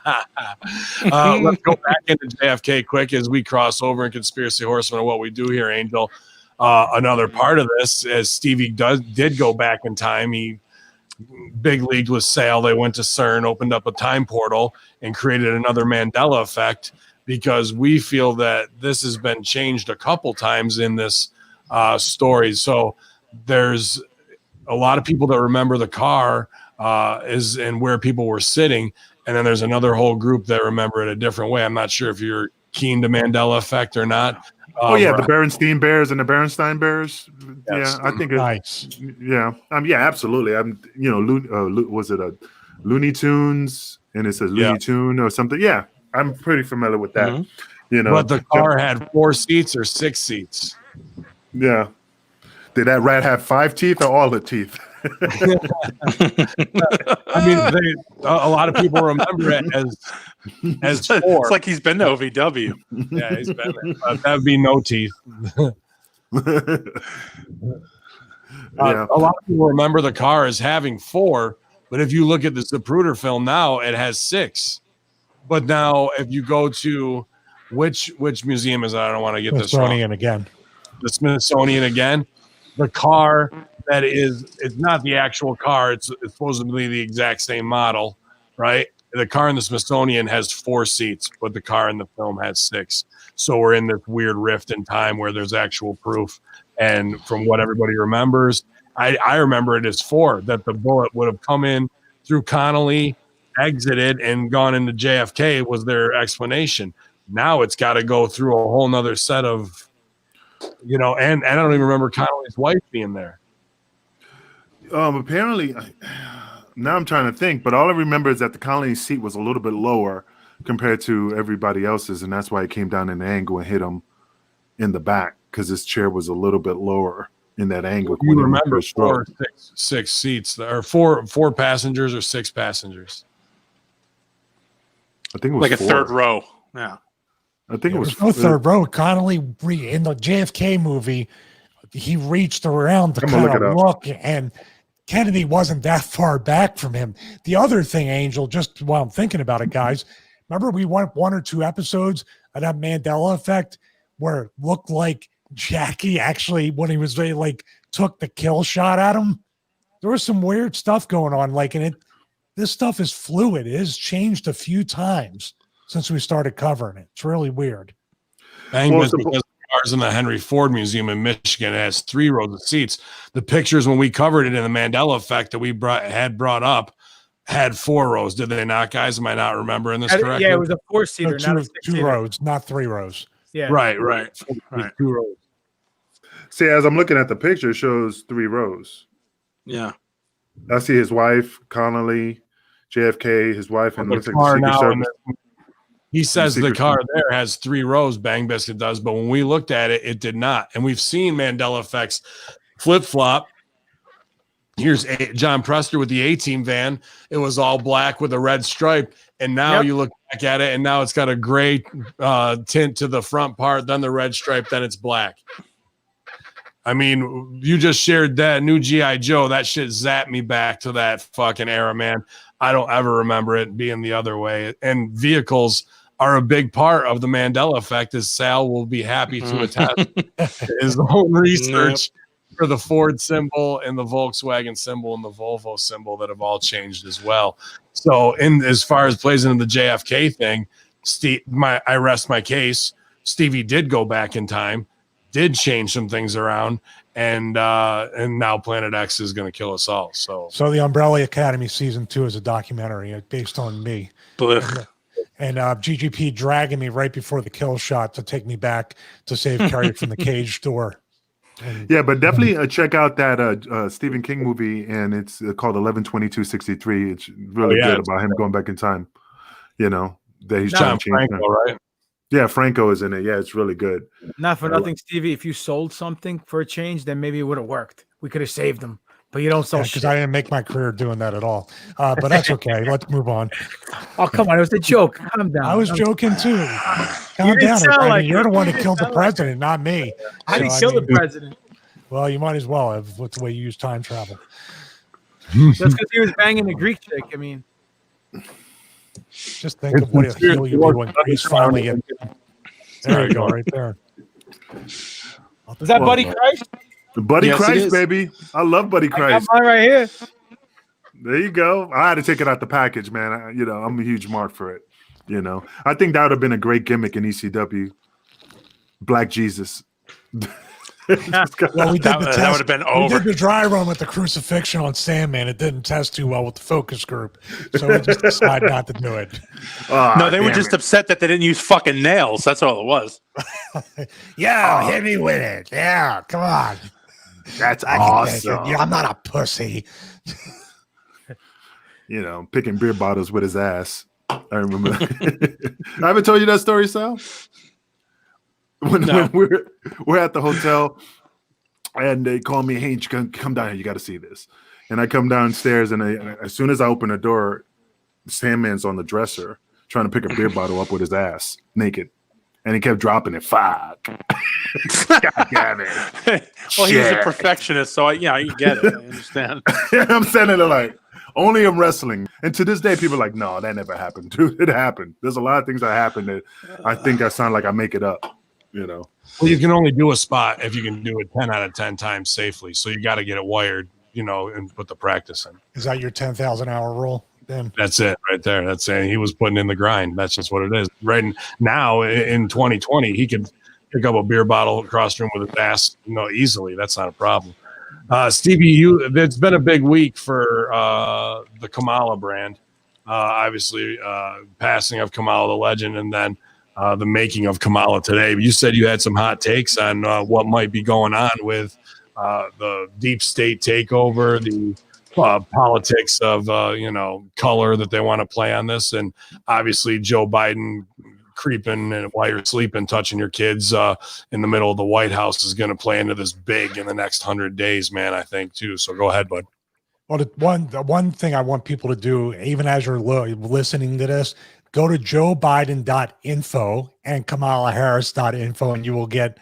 go back into JFK quick as we cross over in Conspiracy Horsemen and what we do here, Angel. Another part of this, as Stevie did go back in time, he big leagued with Sale. They went to CERN, opened up a time portal, and created another Mandela effect, because we feel that this has been changed a couple times in this story. So there's a lot of people that remember the car and where people were sitting, and then there's another whole group that remember it a different way. I'm not sure if you're keen to Mandela effect or not. The Berenstein Bears and the Berenstein Bears. Yes. Yeah, I think nice. Yeah, yeah, absolutely. Was it a Looney Tunes and it says Looney Tune or something? Yeah, I'm pretty familiar with that. Mm-hmm. But the car had 4 seats or 6 seats. Yeah. Did that rat have 5 teeth or all the teeth? I mean, a lot of people remember it as 4. It's like he's been to OVW. Yeah, he's been there. That would be no teeth. A lot of people remember the car as having 4, but if you look at the Zapruder film now, it has 6. But now, if you go to which museum is it? I don't want to get this wrong. Smithsonian again. The Smithsonian again. The car that it's not the actual car. It's supposedly the exact same model, right? The car in the Smithsonian has 4 seats, but the car in the film has 6. So we're in this weird rift in time where there's actual proof. And from what everybody remembers, I remember it as 4, that the bullet would have come in through Connolly, exited, and gone into JFK was their explanation. Now it's got to go through a whole nother set of, and I don't even remember Connolly's wife being there. Apparently, now I'm trying to think, but all I remember is that the Connolly seat was a little bit lower compared to everybody else's, and that's why it came down in an angle and hit him in the back, because his chair was a little bit lower in that angle. You remember 4, 6 seats, or 4 passengers or 6 passengers? I think it was like 4. A third row. Yeah. I think it was no third row. Connolly in the JFK movie, he reached around to kind of look, and Kennedy wasn't that far back from him. The other thing, Angel, just while I'm thinking about it, guys, remember we went 1 or 2 episodes of that Mandela effect where it looked like Jackie actually, when he was really took the kill shot at him. There was some weird stuff going on, this stuff is fluid. It has changed a few times since we started covering it. It's really weird. Because the cars in the Henry Ford Museum in Michigan has 3 rows of seats. The pictures when we covered it in the Mandela effect that we had brought up had 4 rows. Did they not, guys? Am I not remembering this correctly? Yeah, it was a 4-seater, not a 6-seater. 2 rows, not 3 rows. Yeah. Right. 2 rows. See, as I'm looking at the picture, it shows 3 rows. Yeah. I see his wife, Connolly, JFK, his wife, and The looks like the car Secret now, Service. he says the Secret car there has 3 rows, Bang Biscuit does, but when we looked at it, it did not. And we've seen Mandela effects flip-flop. Here's John Prester with the A-Team van. It was all black with a red stripe. And now you look back at it, and now it's got a gray tint to the front part, then the red stripe, then it's black. I mean, you just shared that new G.I. Joe. That shit zapped me back to that fucking era, man. I don't ever remember it being the other way. And vehicles are a big part of the Mandela effect, as Sal will be happy to attest his own research for the Ford symbol and the Volkswagen symbol and the Volvo symbol that have all changed as well. So as far as plays into the JFK thing, I rest my case. Stevie did go back in time, did change some things around, and now Planet X is going to kill us all. So the Umbrella Academy season 2 is a documentary based on me. And GGP dragging me right before the kill shot to take me back to save Carrie from the cage door. Yeah, but definitely check out that Stephen King movie, and it's called 11/22/63. It's really good about him going back in time. You know that he's trying to change. Franco, right? Yeah, Franco is in it. Yeah, it's really good. Not for nothing, Stevie. If you sold something for a change, then maybe it would have worked. We could have saved them. But you don't sell shit. Because I didn't make my career doing that at all. But that's okay. Let's move on. Oh, come on. It was a joke. Calm down. I was joking too. Calm down. You're the one that killed the president, not me. I didn't kill the president. Well, you might as well have. What's the way you use time travel? Just because he was banging a Greek chick. I mean, just think of what a heel you do when Greece finally. There you go, right there. Was that Buddy Christ? Buddy Christ, baby. I love Buddy Christ. I got mine right here. There you go. I had to take it out the package, man. I'm a huge mark for it. I think that would have been a great gimmick in ECW. Black Jesus. Well, we did the test. That would have been over. We did the dry run with the crucifixion on Sandman. It didn't test too well with the focus group, so we just decided not to do it. No, they were just upset that they didn't use fucking nails. That's all it was. Hit me with it. Yeah, come on. That's awesome. I'm not a pussy. Picking beer bottles with his ass. I remember. I haven't told you that story, Sal. When we're at the hotel, and they call me, hey, come down here. You got to see this. And I come downstairs, and as soon as I open the door, Sandman's on the dresser trying to pick a beer bottle up with his ass, naked. And he kept dropping it. Fuck. God damn it. Well, he's a perfectionist, so I get it. I understand. I'm saying it like, only in wrestling. And to this day, people are like, no, that never happened. Dude, it happened. There's a lot of things that happen that I think I sound like I make it up. Well, you can only do a spot if you can do it 10 out of 10 times safely. So you got to get it wired, and put the practice in. Is that your 10,000 hour rule? Then that's it right there. That's it. He was putting in the grind. That's just what it is. Right now in 2020, he could pick up a beer bottle across the room with his ass, easily. That's not a problem. Stevie, it's been a big week for the Kamala brand. Obviously, passing of Kamala the legend, and then the making of Kamala today. You said you had some hot takes on what might be going on with the deep state takeover, the politics of color that they want to play on this, and obviously Joe Biden creeping and while you're sleeping, touching your kids in the middle of the White House is going to play into this big in the next 100 days, man. I think too. So go ahead, bud. Well, the one thing I want people to do, even as you're listening to this, go to joebiden.info and kamalaharris.info, and you will get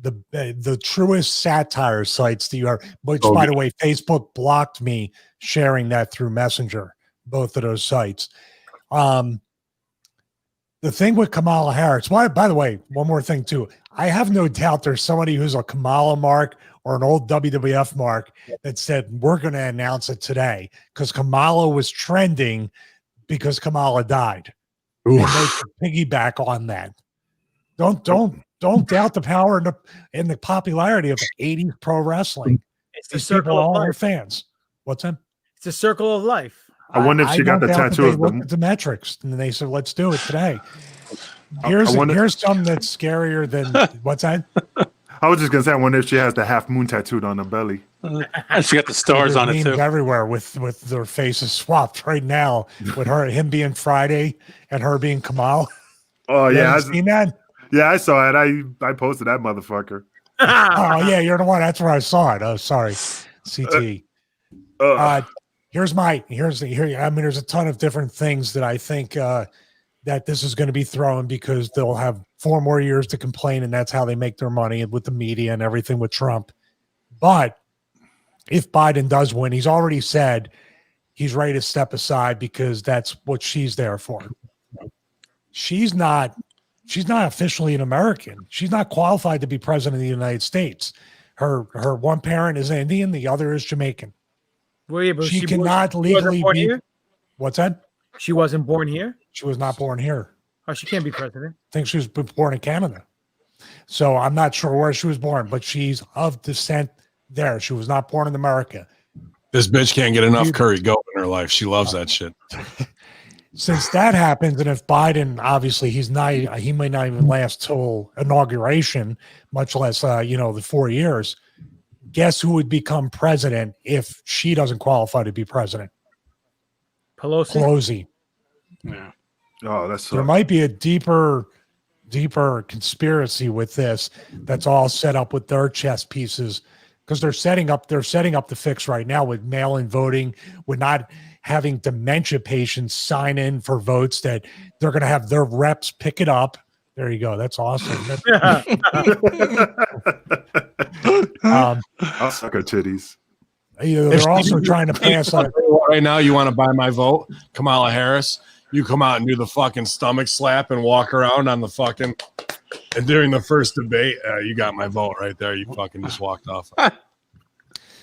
the truest satire sites that you are. Which, by the way, Facebook blocked me sharing that through Messenger. Both of those sites. The thing with Kamala Harris. By the way, one more thing too. I have no doubt there's somebody who's a Kamala mark or an old WWF mark that said we're going to announce it today because Kamala was trending because Kamala died. And they could piggyback on that. Don't doubt the power and the popularity of 80s pro wrestling. It's the circle of life. Fans. What's that? It's a circle of life. I wonder if she got the tattoo. They looked at the metrics and they said, "Let's do it today." Here's something that's scarier than what's that? I was just gonna say, I wonder if she has the half moon tattooed on her belly. And she got the stars There's on it memes too. everywhere with their faces swapped right now with him being Friday and her being Kamal. Oh You yeah, haven't seen that? yeah, I saw it. I posted that motherfucker. Oh yeah, you're the one. That's where I saw it. Oh, sorry, CT. Here's. I mean, there's a ton of different things that I think that this is going to be thrown because they'll have 4 more years to complain, and that's how they make their money with the media and everything with Trump. But if Biden does win, he's already said he's ready to step aside because that's what she's there for. She's not officially an American. She's not qualified to be president of the United States. Her one parent is Indian, the other is Jamaican. Well, yeah, but She cannot legally born be. here? What's that? She wasn't born here. She was not born here. Oh, she can't be president. I think she was born in Canada. So I'm not sure where she was born, but she's of descent there. She was not born in America. This bitch can't get enough curry goat in her life. She loves that shit. Since that happens, and if Biden, obviously, he may not even last till inauguration, much less, the 4 years. Guess who would become president if she doesn't qualify to be president? Pelosi. Yeah. Oh, that's There might be a deeper conspiracy with this that's all set up with their chess pieces because they're setting up the fix right now with mail-in voting, with not having dementia patients sign in for votes that they're going to have their reps pick it up. There you go. That's awesome. I'll suck her titties. They're also trying to pass on. Right now, you want to buy my vote, Kamala Harris? You come out and do the fucking stomach slap and walk around on the fucking. And during the first debate, you got my vote right there. You fucking just walked off.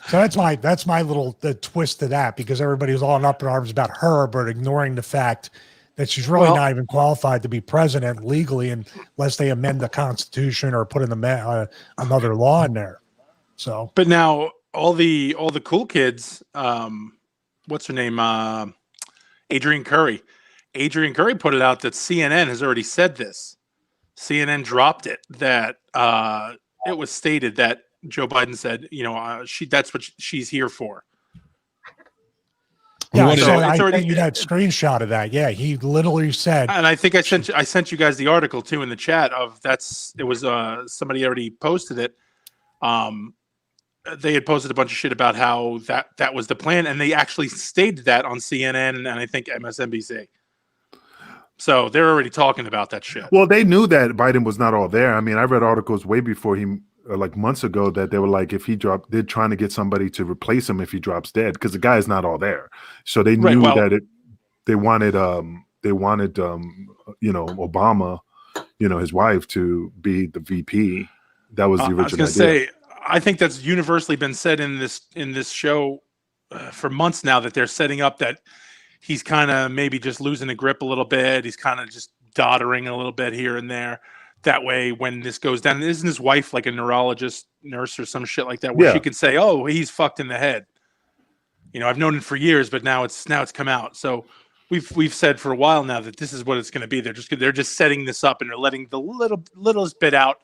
So that's my little twist to that because everybody was all up in arms about her, but ignoring the fact that she's really not even qualified to be president legally unless they amend the Constitution or put in another law in there. So, but now all the cool kids, what's her name? Adrian Curry. Adrian Curry put it out that CNN has already said this. CNN dropped it that it was stated that Joe Biden said, that's what she's here for. Yeah, I sent you that screenshot of that. Yeah, he literally said, and I think I sent you guys the article too in the chat of it was somebody already posted it. They had posted a bunch of shit about how that was the plan, and they actually stated that on CNN and I think MSNBC. So they're already talking about that shit. Well, they knew that Biden was not all there. I mean, I read articles way before he, like months ago, that they were like, if he dropped, they're trying to get somebody to replace him if he drops dead, because the guy is not all there. So they knew that they wanted Obama, his wife, to be the VP. That was the original. I was going to say, I think that's universally been said in this show for months now, that they're setting up that he's kind of maybe just losing the grip a little bit. He's kind of just doddering a little bit here and there. That way, when this goes down, isn't his wife like a neurologist, nurse, or some shit like that, where she can say, "Oh, he's fucked in the head." I've known it for years, but now it's come out. So we've said for a while now that this is what it's going to be. They're just setting this up, and they're letting the littlest bit out,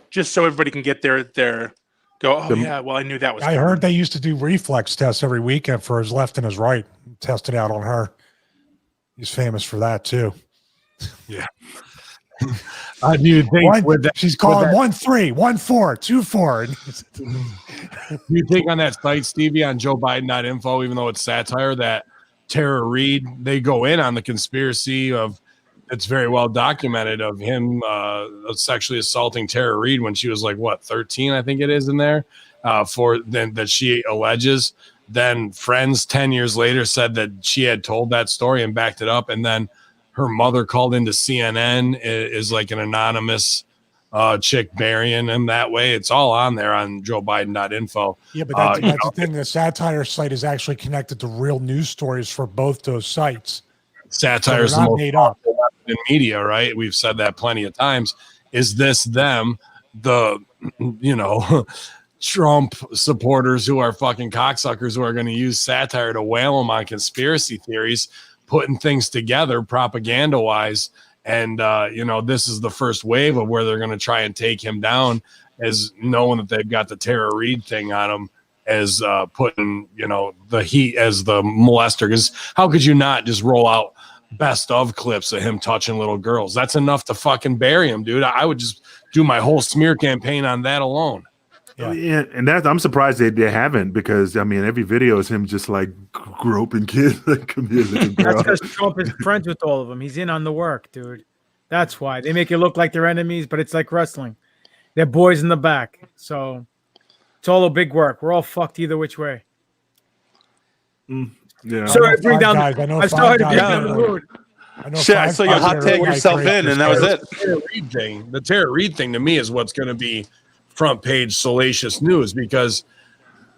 just so everybody can get their go. Oh yeah, well I knew that was. I heard they used to do reflex tests every weekend for his left and his right. Test it out on her. He's famous for that too. Yeah. Do you think she's calling 1-3, 1-4, 2-4? Do you think on that site, Stevie, on JoeBiden.info, even though it's satire, that Tara Reid, they go in on the conspiracy of, it's very well documented, of him sexually assaulting Tara Reid when she was like 13, I think it is in there, that she alleges. Then friends 10 years later said that she had told that story and backed it up, and then her mother called into CNN is like an anonymous chick burying him that way. It's all on there on JoeBiden.info. Yeah, but that's the thing. The satire site is actually connected to real news stories for both those sites. Satire is the most made up in media, right? We've said that plenty of times. Is this them, the Trump supporters who are fucking cocksuckers who are going to use satire to whale them on conspiracy theories, putting things together propaganda wise? And, this is the first wave of where they're going to try and take him down, as knowing that they've got the Tara Reid thing on him as putting, the heat as the molester. Because how could you not just roll out best of clips of him touching little girls? That's enough to fucking bury him, dude. I would just do my whole smear campaign on that alone. Yeah, and I'm surprised they haven't, because I mean every video is him just like groping kids. Like, come here, little girl. That's because Trump is friends with all of them. He's in on the work, dude. That's why they make it look like they're enemies, but it's like wrestling. They're boys in the back, so it's all a big work. We're all fucked either which way. Yeah. Sorry to bring down. I started to bring down the mood. Shit, I saw you hot tag yourself in, and that was it. The Tara Reid thing to me is what's going to be front page salacious news, because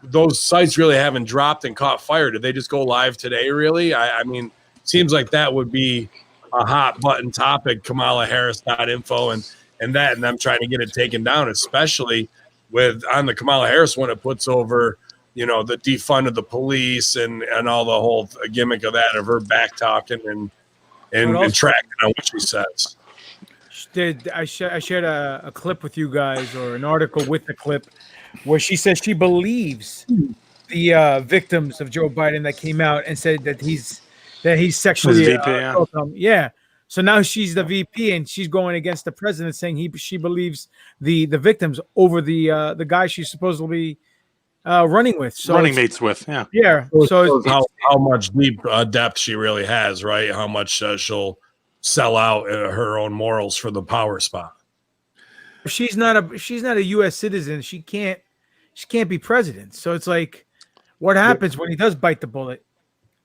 those sites really haven't dropped and caught fire. Did they just go live today? Really? I mean, seems like that would be a hot button topic. KamalaHarris.info and them trying to get it taken down, especially with on the Kamala Harris one. It puts over, the defund of the police and all the whole gimmick of that, of her back talking and tracking on what she says. I shared a clip with you guys, or an article with a clip, where she says she believes the victims of Joe Biden that came out and said that he's sexually VP, yeah. So now she's the VP and she's going against the president, saying she believes the victims over the guy she's supposedly running with. So running mates with, yeah. Yeah. So how much deep depth she really has, right? How much she'll sell out her own morals for the power spot. She's not a U.S. citizen. She can't be president. So it's like, what happens when he does bite the bullet?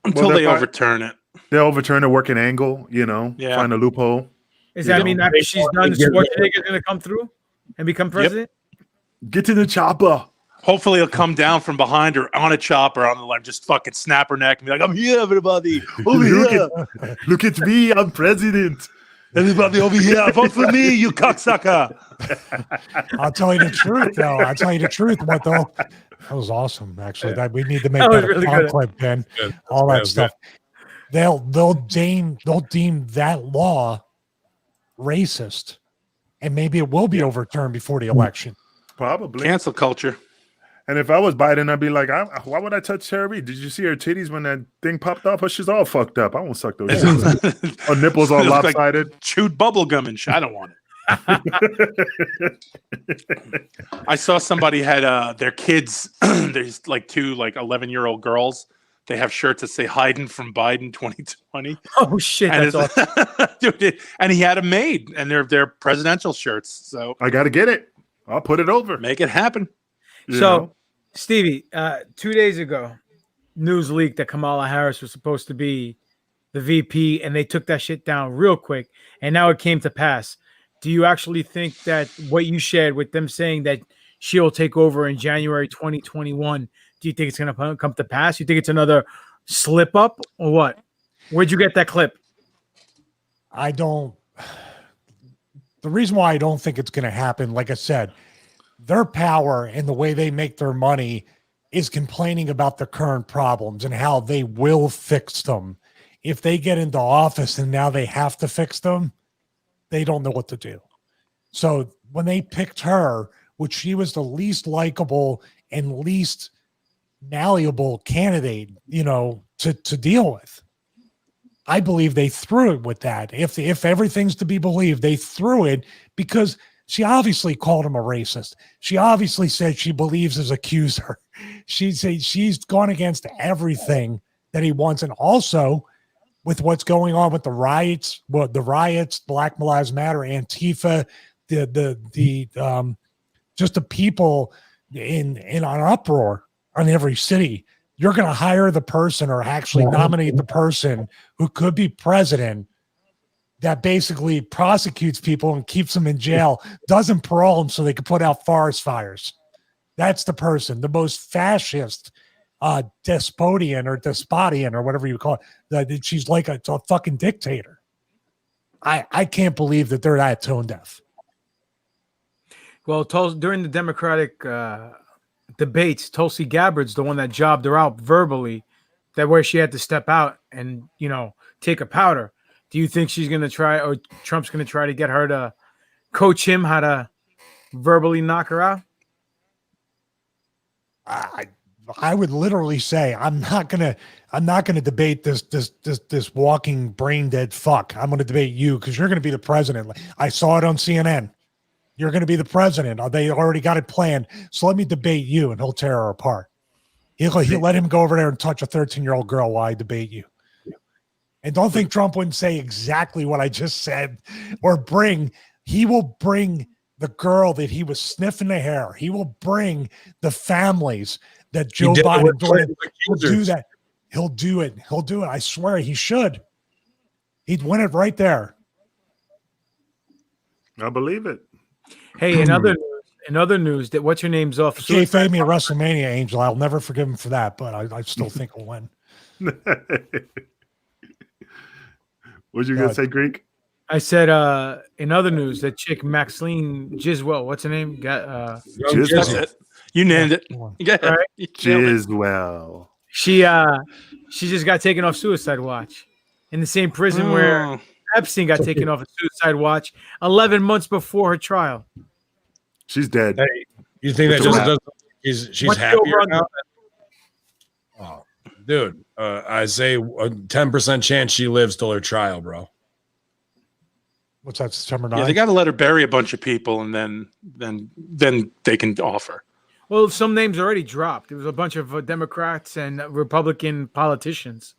Until they overturn it. They overturn a working angle, find a loophole. Does that mean after she's done, Schwarzenegger's going to come through and become president? Yep. Get to the chopper. Hopefully he'll come down from behind her on a chopper on the line, just fucking snap her neck and be like, "I'm here, everybody. Over here. Look at me, I'm president. Everybody over here, vote for me, you cocksucker." I'll tell you the truth, though. What though? That was awesome, actually. That we need to make that really a clip, Ben. All that stuff. They'll deem that law racist, and maybe it will be overturned before the election. Probably. Cancel culture. And if I was Biden, I'd be like, why would I touch Tara Reid? Did you see her titties when that thing popped off? Her shit's all fucked up. I won't suck those. Her nipples all lopsided. Like chewed bubble gum and shit. I don't want it. I saw somebody had their kids. There's like two 11-year-old girls. They have shirts that say "Hiding from Biden 2020." Oh shit! And that's awesome. Dude, and he had them made, and they're presidential shirts. So I got to get it. I'll put it over. Make it happen. Stevie, 2 days ago, news leaked that Kamala Harris was supposed to be the VP, and they took that shit down real quick, and now it came to pass. Do you actually think that what you shared with them saying that she'll take over in January 2021, do you think it's going to come to pass? You think it's another slip up or what? Where'd you get that clip? I don't. The reason why I don't think it's going to happen, like I said, their power and the way they make their money is complaining about the current problems and how they will fix them. If they get into office and now they have to fix them, they don't know what to do. So when they picked her, which she was the least likable and least malleable candidate, to deal with, I believe they threw it with that. If everything's to be believed, they threw it because she obviously called him a racist. She obviously said she believes his accuser. She's gone against everything that he wants. And also with what's going on with the riots, Black Lives Matter, Antifa, just the people in an uproar on every city. You're going to hire the person or actually nominate the person who could be president that basically prosecutes people and keeps them in jail, doesn't parole them so they can put out forest fires. That's the person, the most fascist, despotian or whatever you call it. She's like a fucking dictator. I can't believe that they're that tone deaf. Well, during the Democratic debates, Tulsi Gabbard's the one that jobbed her out verbally, that where she had to step out and take a powder. Do you think she's going to try, or Trump's going to try to get her to coach him how to verbally knock her out? I would literally say I'm not gonna debate this walking brain dead fuck. I'm gonna debate you because you're gonna be the president. I saw it on CNN. You're gonna be the president. They already got it planned. So let me debate you, and he'll tear her apart. He'll let him go over there and touch a 13-year-old girl while I debate you. And don't think Trump wouldn't say exactly what I just said, or he will bring the girl that he was sniffing the hair. He will bring the families that Joe Biden doing. He'll do that. He'll do it. He'll do it. I swear he should. He'd win it right there. I believe it. Hey, in other news, that what's your name's off? He gave me at WrestleMania, Angel. I'll never forgive him for that, but I still think he'll win. What you gonna say, Greek? I said, in other news, that chick Maxine Giswell, what's her name? Got That's it. You named it. Yeah. Right. Giswell. She just got taken off suicide watch in the same prison where Epstein got taken off a suicide watch 11 months before her trial. She's dead. Hey, you think that just she's happier now? Oh, dude, I say a 10% chance she lives till her trial, bro. What's that, September 9th? Yeah, they got to let her bury a bunch of people, and then they can offer. Well, some names already dropped. There was a bunch of Democrats and Republican politicians.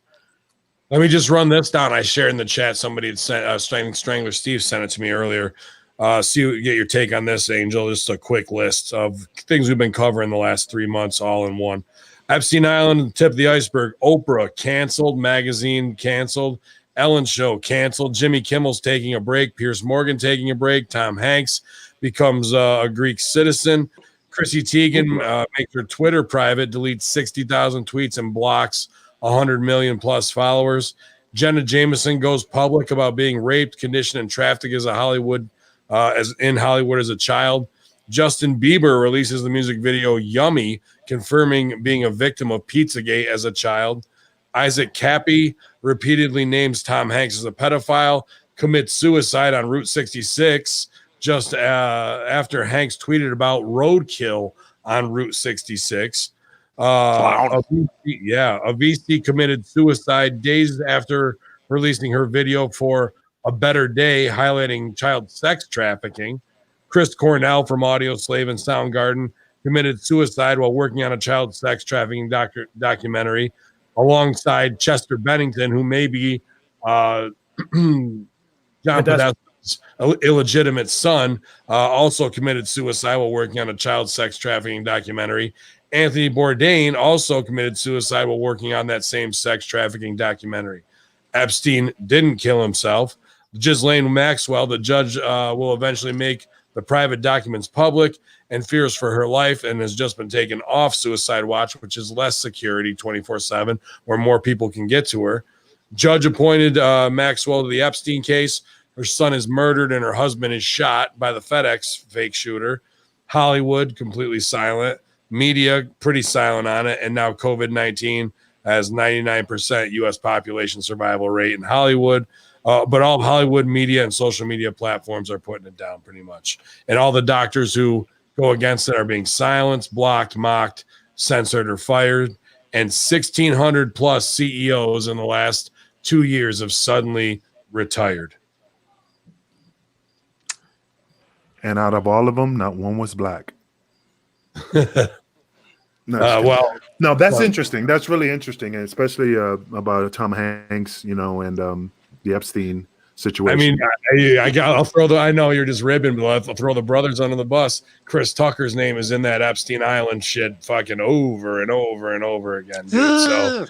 Let me just run this down. I shared in the chat. Somebody had sent Strangler Steve sent it to me earlier. Get your take on this, Angel. Just a quick list of things we've been covering the last 3 months, all in one. Epstein Island, tip of the iceberg. Oprah canceled. Magazine canceled. Ellen Show canceled. Jimmy Kimmel's taking a break. Piers Morgan taking a break. Tom Hanks becomes a Greek citizen. Chrissy Teigen makes her Twitter private, deletes 60,000 tweets and blocks 100 million plus followers. Jenna Jameson goes public about being raped, conditioned, and trafficked as Hollywood as a child. Justin Bieber releases the music video Yummy, confirming being a victim of Pizzagate as a child. Isaac Cappy repeatedly names Tom Hanks as a pedophile, commits suicide on Route 66 just after Hanks tweeted about roadkill on Route 66. A VC committed suicide days after releasing her video for A Better Day, highlighting child sex trafficking. Chris Cornell from Audio Slave and Soundgarden committed suicide while working on a child sex trafficking documentary, alongside Chester Bennington, who may be John Podesta's illegitimate son, also committed suicide while working on a child sex trafficking documentary. Anthony Bourdain also committed suicide while working on that same sex trafficking documentary. Epstein didn't kill himself. Ghislaine Maxwell, the judge, will eventually make the private documents public and fears for her life and has just been taken off suicide watch, which is less security 24/7, where more people can get to her. Judge appointed Maxwell to the Epstein case. Her son is murdered and her husband is shot by the FedEx fake shooter. Hollywood, completely silent. Media, pretty silent on it. And now COVID-19 has 99% U.S. population survival rate in Hollywood. But all Hollywood media and social media platforms are putting it down pretty much. And all the doctors who go against it are being silenced, blocked, mocked, censored, or fired. And 1,600 plus CEOs in the last 2 years have suddenly retired. And out of all of them, not one was black. No, that's interesting. That's really interesting, and especially about Tom Hanks, and the Epstein situation. I mean, I'll throw I know you're just ribbing, but I'll throw the brothers under the bus. Chris Tucker's name is in that Epstein Island shit fucking over and over and over again, dude. So,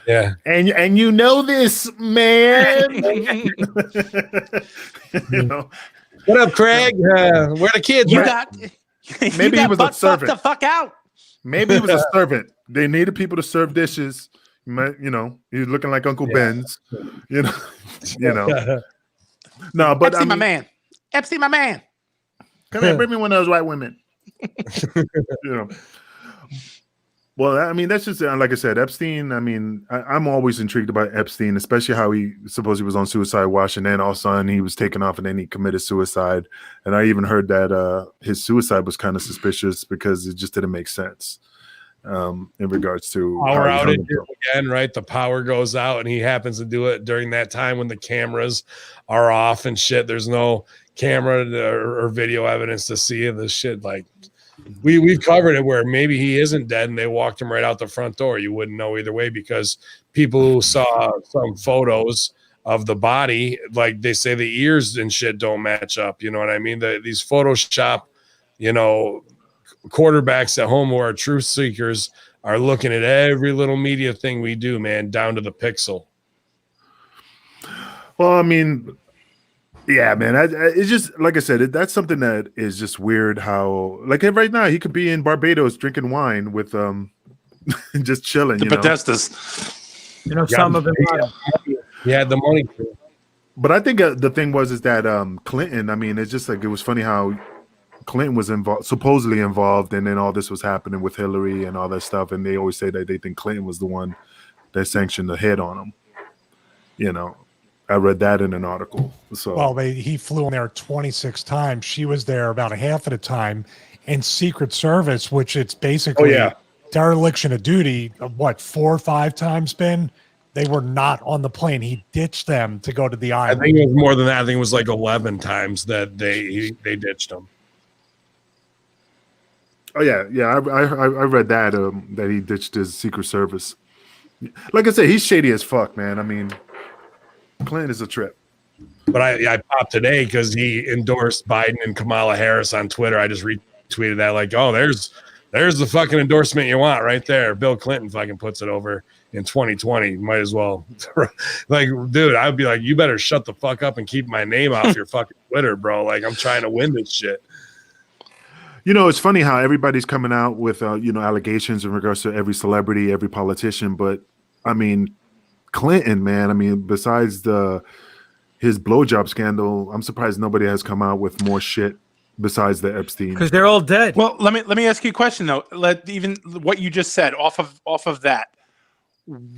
yeah. And you know this, man. What up, Craig? Where the kids? Maybe he was a servant. The fuck out. Maybe he was a servant. They needed people to serve dishes. He was looking like Uncle Ben's. No, but Epstein, my man. Epstein, my man. Come here, bring me one of those white women. Well, I mean, that's just like I said, Epstein. I mean, I'm always intrigued about Epstein, especially how he supposedly was on suicide watch, and then all of a sudden he was taken off, and then he committed suicide. And I even heard that his suicide was kind of suspicious because it just didn't make sense. in regards to power how he hung outage himself. again, right? The power goes out, and he happens to do it during that time when the cameras are off and shit. There's no camera or video evidence to see this shit. Like we've covered it where maybe he isn't dead, and they walked him right out the front door. You wouldn't know either way because people who saw some photos of the body, like they say the ears and shit don't match up. You know what I mean? These Photoshop, quarterbacks at home who are truth seekers are looking at every little media thing we do, man, down to the pixel. Well, I mean, yeah, man. It's just like I said. That's something that is just weird. How like right now he could be in Barbados drinking wine with just chilling. The Podestas. Some of them. He had the money. But I think the thing is that Clinton. I mean, it's just like it was funny how Clinton was supposedly involved, and then all this was happening with Hillary and all that stuff. And they always say that they think Clinton was the one that sanctioned the hit on him. I read that in an article. So well, he flew in there 26 times. She was there about a half of the time. And Secret Service, which it's basically dereliction of duty. What 4 or 5 times been? They were not on the plane. He ditched them to go to the island. I think it was more than that. I think it was like 11 times that they ditched him. Oh yeah. I read that that he ditched his Secret Service. Like I said, he's shady as fuck, man. I mean, Clinton is a trip. But I popped today because he endorsed Biden and Kamala Harris on Twitter. I just retweeted that like, oh, there's the fucking endorsement you want right there. Bill Clinton fucking puts it over in 2020. Might as well. Like, dude, I'd be like, you better shut the fuck up and keep my name off your fucking Twitter, bro. Like, I'm trying to win this shit. It's funny how everybody's coming out with allegations in regards to every celebrity, every politician, but I mean, Clinton, man. I mean, besides his blowjob scandal, I'm surprised nobody has come out with more shit besides the Epstein. Because they're all dead. Well, let me ask you a question though. Even what you just said off of that.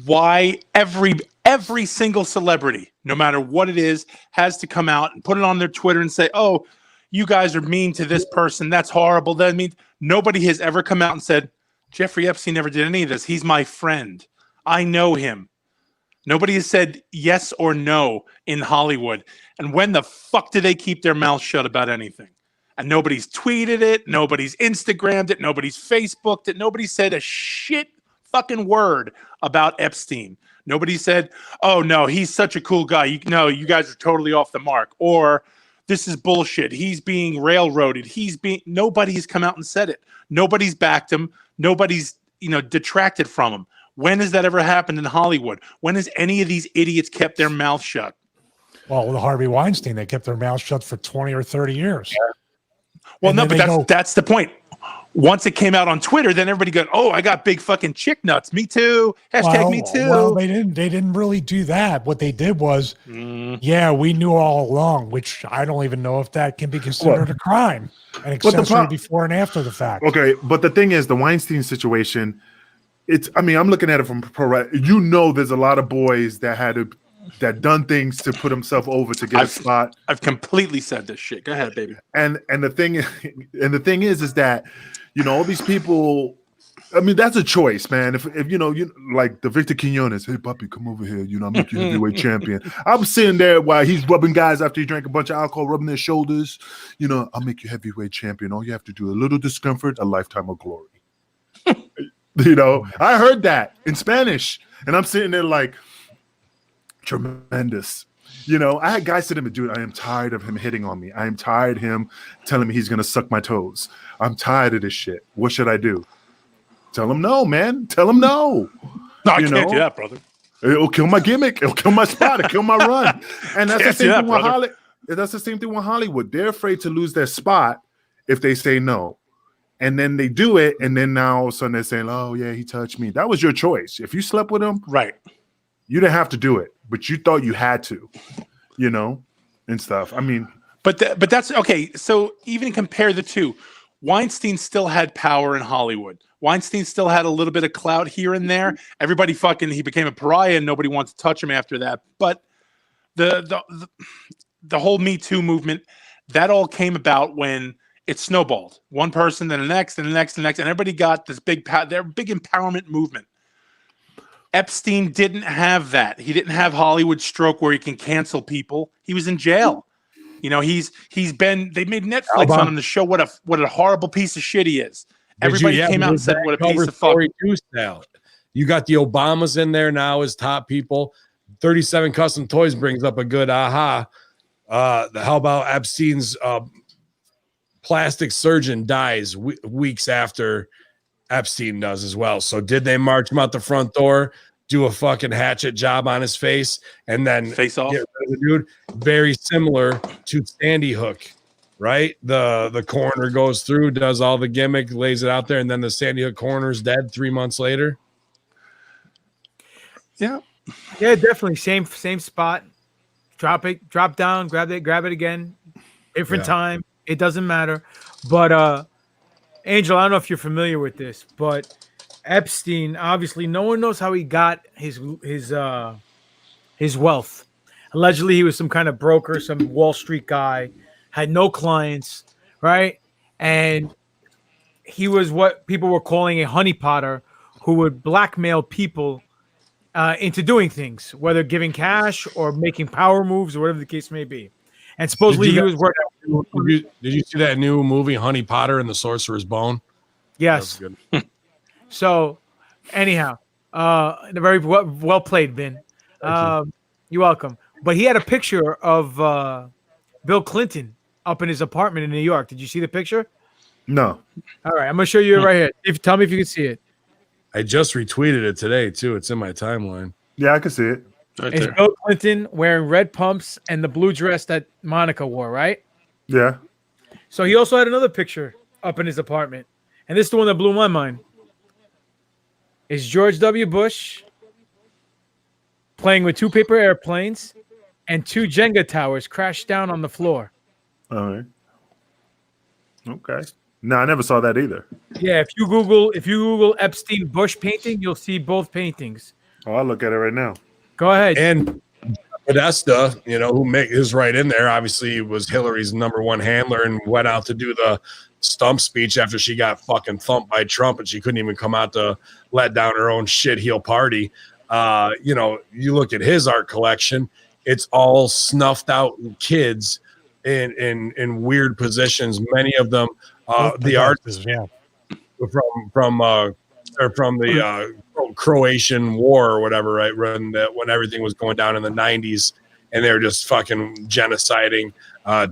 Why every single celebrity, no matter what it is, has to come out and put it on their Twitter and say, "Oh, you guys are mean to this person. That's horrible." That means nobody has ever come out and said, "Jeffrey Epstein never did any of this. He's my friend. I know him." Nobody has said yes or no in Hollywood. And when the fuck do they keep their mouth shut about anything? And nobody's tweeted it. Nobody's Instagrammed it. Nobody's Facebooked it. Nobody said a shit fucking word about Epstein. Nobody said, "Oh, no, he's such a cool guy. You guys are totally off the mark." Or, "This is bullshit. He's being railroaded. Nobody has come out and said it. Nobody's backed him. Nobody's, detracted from him. When has that ever happened in Hollywood? When has any of these idiots kept their mouth shut? Well, the Harvey Weinstein, they kept their mouth shut for 20 or 30 years. Well, no, but that's the point. Once it came out on Twitter, then everybody go, "Oh, I got big fucking chick nuts. Me too. Hashtag me too." Well, they didn't really do that. What they did was, we knew all along, which I don't even know if that can be considered a crime. An accessory before and after the fact. Okay, but the thing is, the Weinstein situation, I'm looking at it from pro. There's a lot of boys that done things to put himself over to get a spot. I've completely said this shit. Go ahead, baby. And the thing is that all these people. I mean, that's a choice, man. If you like the Victor Quinones, "Hey, puppy, come over here. I'll make you heavyweight champion." I'm sitting there while he's rubbing guys after he drank a bunch of alcohol, rubbing their shoulders. "I'll make you heavyweight champion. All you have to do, a little discomfort, a lifetime of glory." I heard that in Spanish, and I'm sitting there like, tremendous. I had guys to him, "Dude, I am tired of him hitting on me. I am tired of him telling me he's gonna suck my toes. I'm tired of this shit. What should I do?" Tell him no, man. Tell him no. No, I can't do that, brother. It'll kill my gimmick. It'll kill my spot. It'll kill my run. And that's the same thing with Hollywood. That's the same thing with Hollywood. They're afraid to lose their spot if they say no. And then they do it, and then now all of a sudden they're saying, "Oh yeah, he touched me." That was your choice. If you slept with him, right, you didn't have to do it, but you thought you had to, and stuff. I mean, but that's okay. So even compare the two. Weinstein still had power in Hollywood. Weinstein still had a little bit of clout here and there. Everybody he became a pariah, and nobody wants to touch him after that. But the whole Me Too movement, that all came about when it snowballed. One person, then the next, and the next, and the next, and everybody got this their big empowerment movement. Epstein didn't have that. He didn't have Hollywood stroke where he can cancel people. He was in jail. You know, they made Netflix on him to show what a horrible piece of shit he is. Everybody came out and said what a piece of fuck. You got the Obamas in there now as top people. 37 Custom Toys brings up a good aha. How about Epstein's plastic surgeon dies weeks after Epstein does as well. So did they march him out the front door, do a fucking hatchet job on his face, and then face off? Get rid of the dude? Very similar to Sandy Hook, right? The coroner goes through, does all the gimmick, lays it out there, and then the Sandy Hook coroner's dead 3 months later. Yeah, definitely same spot. Drop down, grab it again. Different time. It doesn't matter. But Angel, I don't know if you're familiar with this, but Epstein, obviously, no one knows how he got his wealth. Allegedly, he was some kind of broker, some Wall Street guy, had no clients, right? And he was what people were calling a honeypotter, who would blackmail people into doing things, whether giving cash or making power moves or whatever the case may be. And supposedly he was working. Did you see that new movie, Honey Potter and the Sorcerer's Bone? Yes. That was good. So, anyhow, very well played, Ben. You're welcome. But he had a picture of Bill Clinton up in his apartment in New York. Did you see the picture? No. All right, I'm gonna show you it right here. Tell me if you can see it. I just retweeted it today too. It's in my timeline. Yeah, I can see it. It's Bill Clinton wearing red pumps and the blue dress that Monica wore, right? Yeah. So he also had another picture up in his apartment. And this is the one that blew my mind. Is George W. Bush playing with 2 paper airplanes and 2 Jenga towers crashed down on the floor. All right. Okay. No, I never saw that either. Yeah, if you Google Epstein Bush painting, you'll see both paintings. Oh, I'll look at it right now. Go ahead. And Podesta, who is right in there, obviously was Hillary's #1 handler and went out to do the stump speech after she got fucking thumped by Trump and she couldn't even come out to let down her own shitheel party. You look at his art collection, it's all snuffed out kids in weird positions. Many of them, the artists from the Croatian War or whatever, right? When everything was going down in the 90s and they were just fucking genociding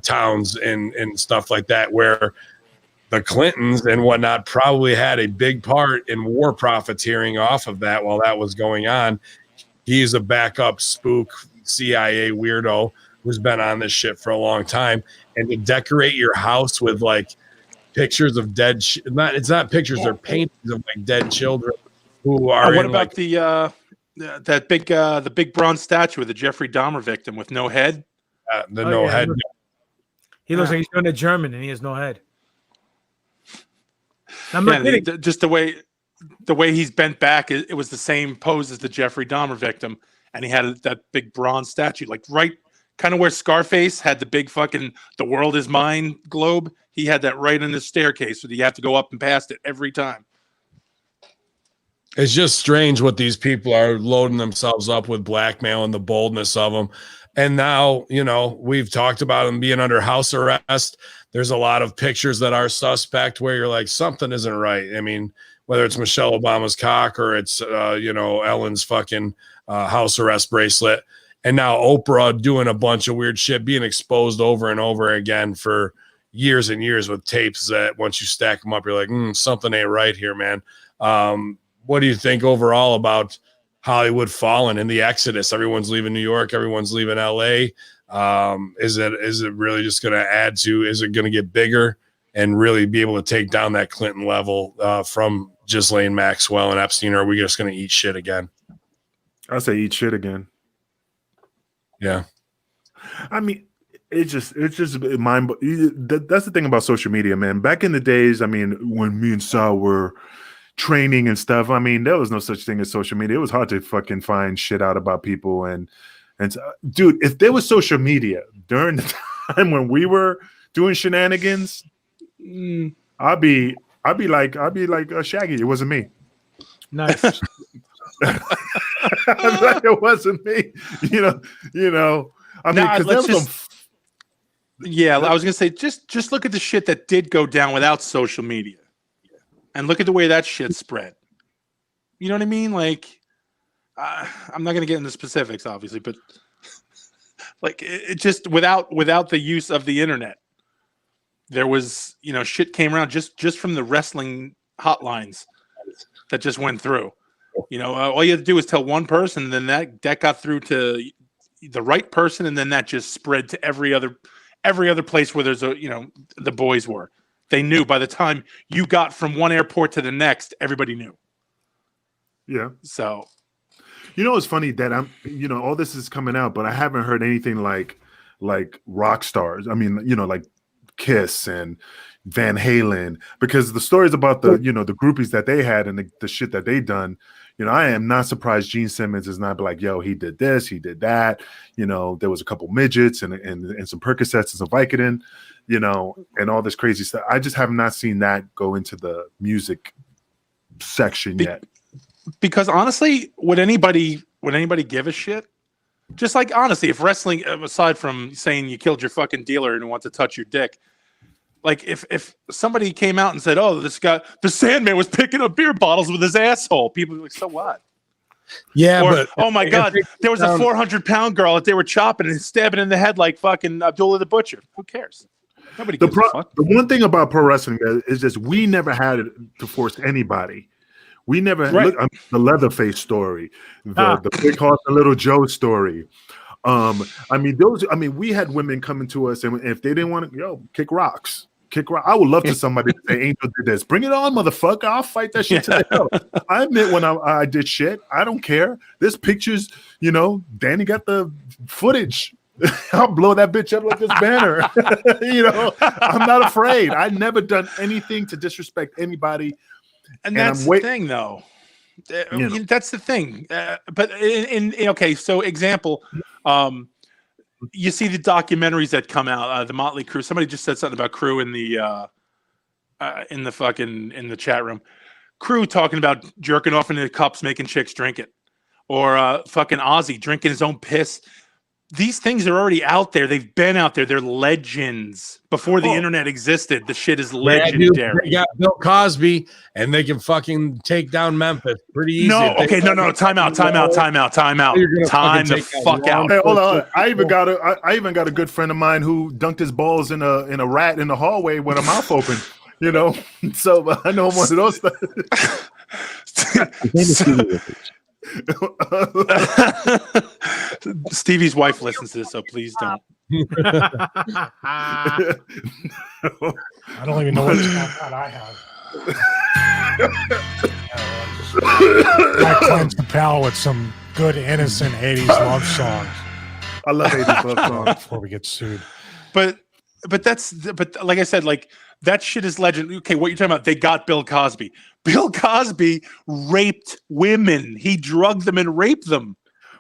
towns and stuff like that, where the Clintons and whatnot probably had a big part in war profiteering off of that while that was going on. He's a backup spook CIA weirdo who's been on this shit for a long time. And to decorate your house with like pictures of dead, it's not pictures, they're paintings of like dead children who are. What about the big bronze statue of the Jeffrey Dahmer victim with no head? Head. He looks like he's doing a German and he has no head. I'm not kidding. Just the way he's bent back, it was the same pose as the Jeffrey Dahmer victim, and he had that big bronze statue, like right kind of where Scarface had the big fucking "the world is mine" globe. He had that right in the staircase, so you have to go up and past it every time. It's just strange what these people are loading themselves up with, blackmail and the boldness of them. And now, we've talked about them being under house arrest. There's a lot of pictures that are suspect where you're like, something isn't right. I mean, whether it's Michelle Obama's cock or it's, Ellen's fucking house arrest bracelet. And now Oprah doing a bunch of weird shit, being exposed over and over again for years and years with tapes that once you stack them up, you're like, something ain't right here, man. What do you think overall about Hollywood falling in the exodus? Everyone's leaving New York. Everyone's leaving LA. Is it really just going to add to, is it going to get bigger and really be able to take down that Clinton level from Ghislaine Maxwell and Epstein? Or are we just going to eat shit again? I say eat shit again. Yeah. I mean, it's just mind. That's the thing about social media, man. Back in the days, I mean, when me and Sal were training and stuff, I mean, there was no such thing as social media. It was hard to fucking find shit out about people. And dude, if there was social media during the time when we were doing shenanigans, I'd be like Shaggy. It wasn't me. Nice. I'd be like, it wasn't me. You know. I mean, Nah, because let's there was just- Yeah, I was gonna say just look at the shit that did go down without social media, and look at the way that shit spread. You know what I mean? Like, I'm not gonna get into specifics, obviously, but like it just without the use of the internet, there was shit came around just from the wrestling hotlines that just went through. All you had to do was tell one person, and then that got through to the right person, and then that just spread to every other place where there's the boys were. They knew by the time you got from one airport to the next, everybody knew. Yeah. So, It's funny that all this is coming out, but I haven't heard anything like rock stars. I mean, like Kiss and Van Halen, because the stories about the the groupies that they had and the shit that they done. I am not surprised Gene Simmons is not like, yo, he did this, he did that. There was a couple midgets and some Percocets and some Vicodin, and all this crazy stuff. I just have not seen that go into the music section yet. Because honestly, would anybody give a shit? Just like, honestly, if wrestling, aside from saying you killed your fucking dealer and want to touch your dick, like if somebody came out and said, "Oh, this guy, the Sandman, was picking up beer bottles with his asshole," people would be like, "So what?" Yeah, or, but oh my god, there was a 400-pound girl that they were chopping and stabbing in the head like fucking Abdullah the Butcher. Who cares? Nobody gives a fuck. The one thing about pro wrestling is just we never had to force anybody. We never look the Leatherface story, the Big Horse and Little Joe story. We had women coming to us, and if they didn't want to, kick rocks. I would love to somebody to say Angel did this. Bring it on, motherfucker. I'll fight that shit to the hell. I admit when I did shit. I don't care. There's pictures, Danny got the footage. I'll blow that bitch up like this banner. I'm not afraid. I've never done anything to disrespect anybody. And that's the thing, though. That's the thing. But okay, so example, you see the documentaries that come out, the Motley Crue. Somebody just said something about Crue in the chat room. Crue talking about jerking off into the cups, making chicks drink it, or fucking Ozzy drinking his own piss. These things are already out there. They've been out there. They're legends. Before the internet existed, the shit is legendary. Yeah, they got Bill Cosby, and they can fucking take down Memphis pretty easy. No, okay, no. Time out. Time the fuck out. Hey, hold on. I even got a good friend of mine who dunked his balls in a rat in the hallway with a mouth open. So I know one of those. Stevie's wife listens to this, so please don't. I don't even know what Snapchat I have. I cleanse the palate with some good, innocent 80s love songs. I love 80s love songs. Before we get sued. But like I said, like that shit is legend. Okay, what you're talking about? They got Bill Cosby. Bill Cosby raped women. He drugged them and raped them.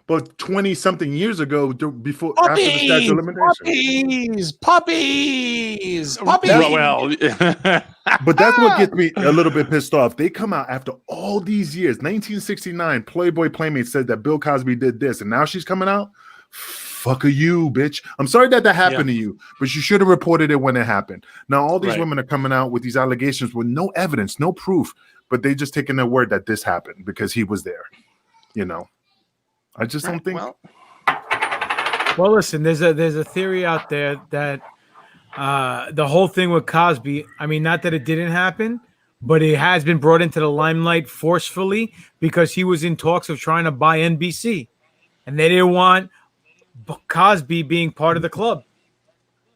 But 20-something years ago, before after the statute of limitations. Puppies. Well, but that's what gets me a little bit pissed off. They come out after all these years. 1969, Playboy Playmate said that Bill Cosby did this, and now she's coming out. Fuck you, bitch. I'm sorry that happened to you, but you should have reported it when it happened. Now all these women are coming out with these allegations with no evidence, no proof, but they just taking their word that this happened because he was there. I just don't think. Well, listen, there's a theory out there that the whole thing with Cosby, I mean, not that it didn't happen, but it has been brought into the limelight forcefully because he was in talks of trying to buy NBC, and they didn't want Cosby being part of the club.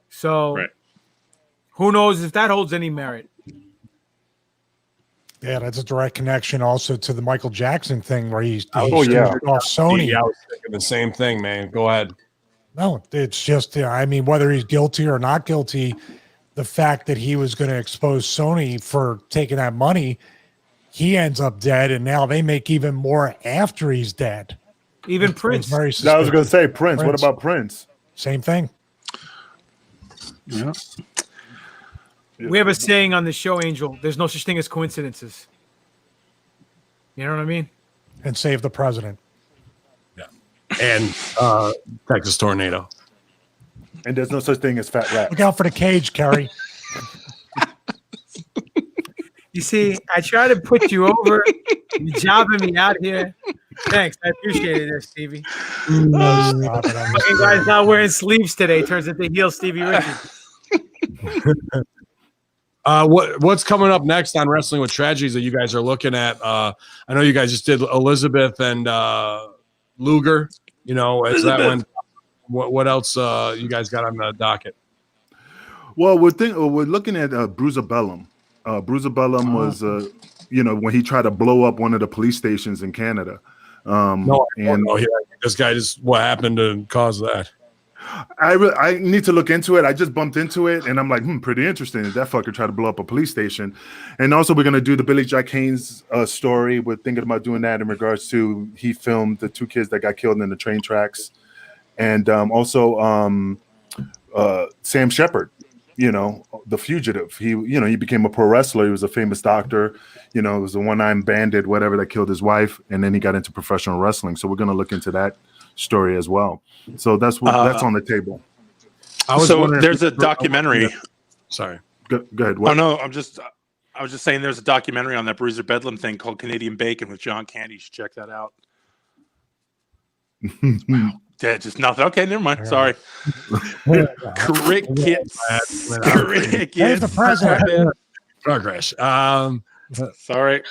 So who knows if that holds any merit. Yeah, that's a direct connection also to the Michael Jackson thing where he's off Sony. Yeah, I was thinking the same thing, man. Go ahead. No, it's just, whether he's guilty or not guilty, the fact that he was going to expose Sony for taking that money, he ends up dead, and now they make even more after he's dead. Even Prince. I was going to say Prince. What about Prince? Same thing. Yeah. We have a saying on the show, Angel. There's no such thing as coincidences. You know what I mean? And save the president. And Texas tornado. And there's no such thing as fat rats. Look out for the cage, Kerry. You see, I try to put you over. You jobbing me out here. Thanks. I appreciate it there, Stevie. Stop it. Fucking guy's not wearing sleeves today. Turns into heel Stevie Richards. What's coming up next on Wrestling with Tragedies that you guys are looking at? I know you guys just did Elizabeth and Luger. You know, is that one? What else you guys got on the docket? Well, we're looking at Bruiser Bellum. Bruiser Bellum was, when he tried to blow up one of the police stations in Canada. This guy what happened to cause that? I need to look into it. I just bumped into it, and I'm like, pretty interesting. That fucker tried to blow up a police station. And also, we're going to do the Billy Jack Haynes story. We're thinking about doing that in regards to he filmed the 2 kids that got killed in the train tracks. And also Sam Shepard, the fugitive. He became a pro wrestler. He was a famous doctor. It was a one-armed bandit, whatever, that killed his wife. And then he got into professional wrestling. So we're going to look into that story as well. So that's on the table. There's a documentary. Sorry. Go ahead. What? Oh no, I was just saying there's a documentary on that Bruiser Bedlam thing called Canadian Bacon with John Candy. You should check that out. Yeah, just nothing. Okay, never mind. Sorry. Crickets. There's the president. Progress. Sorry.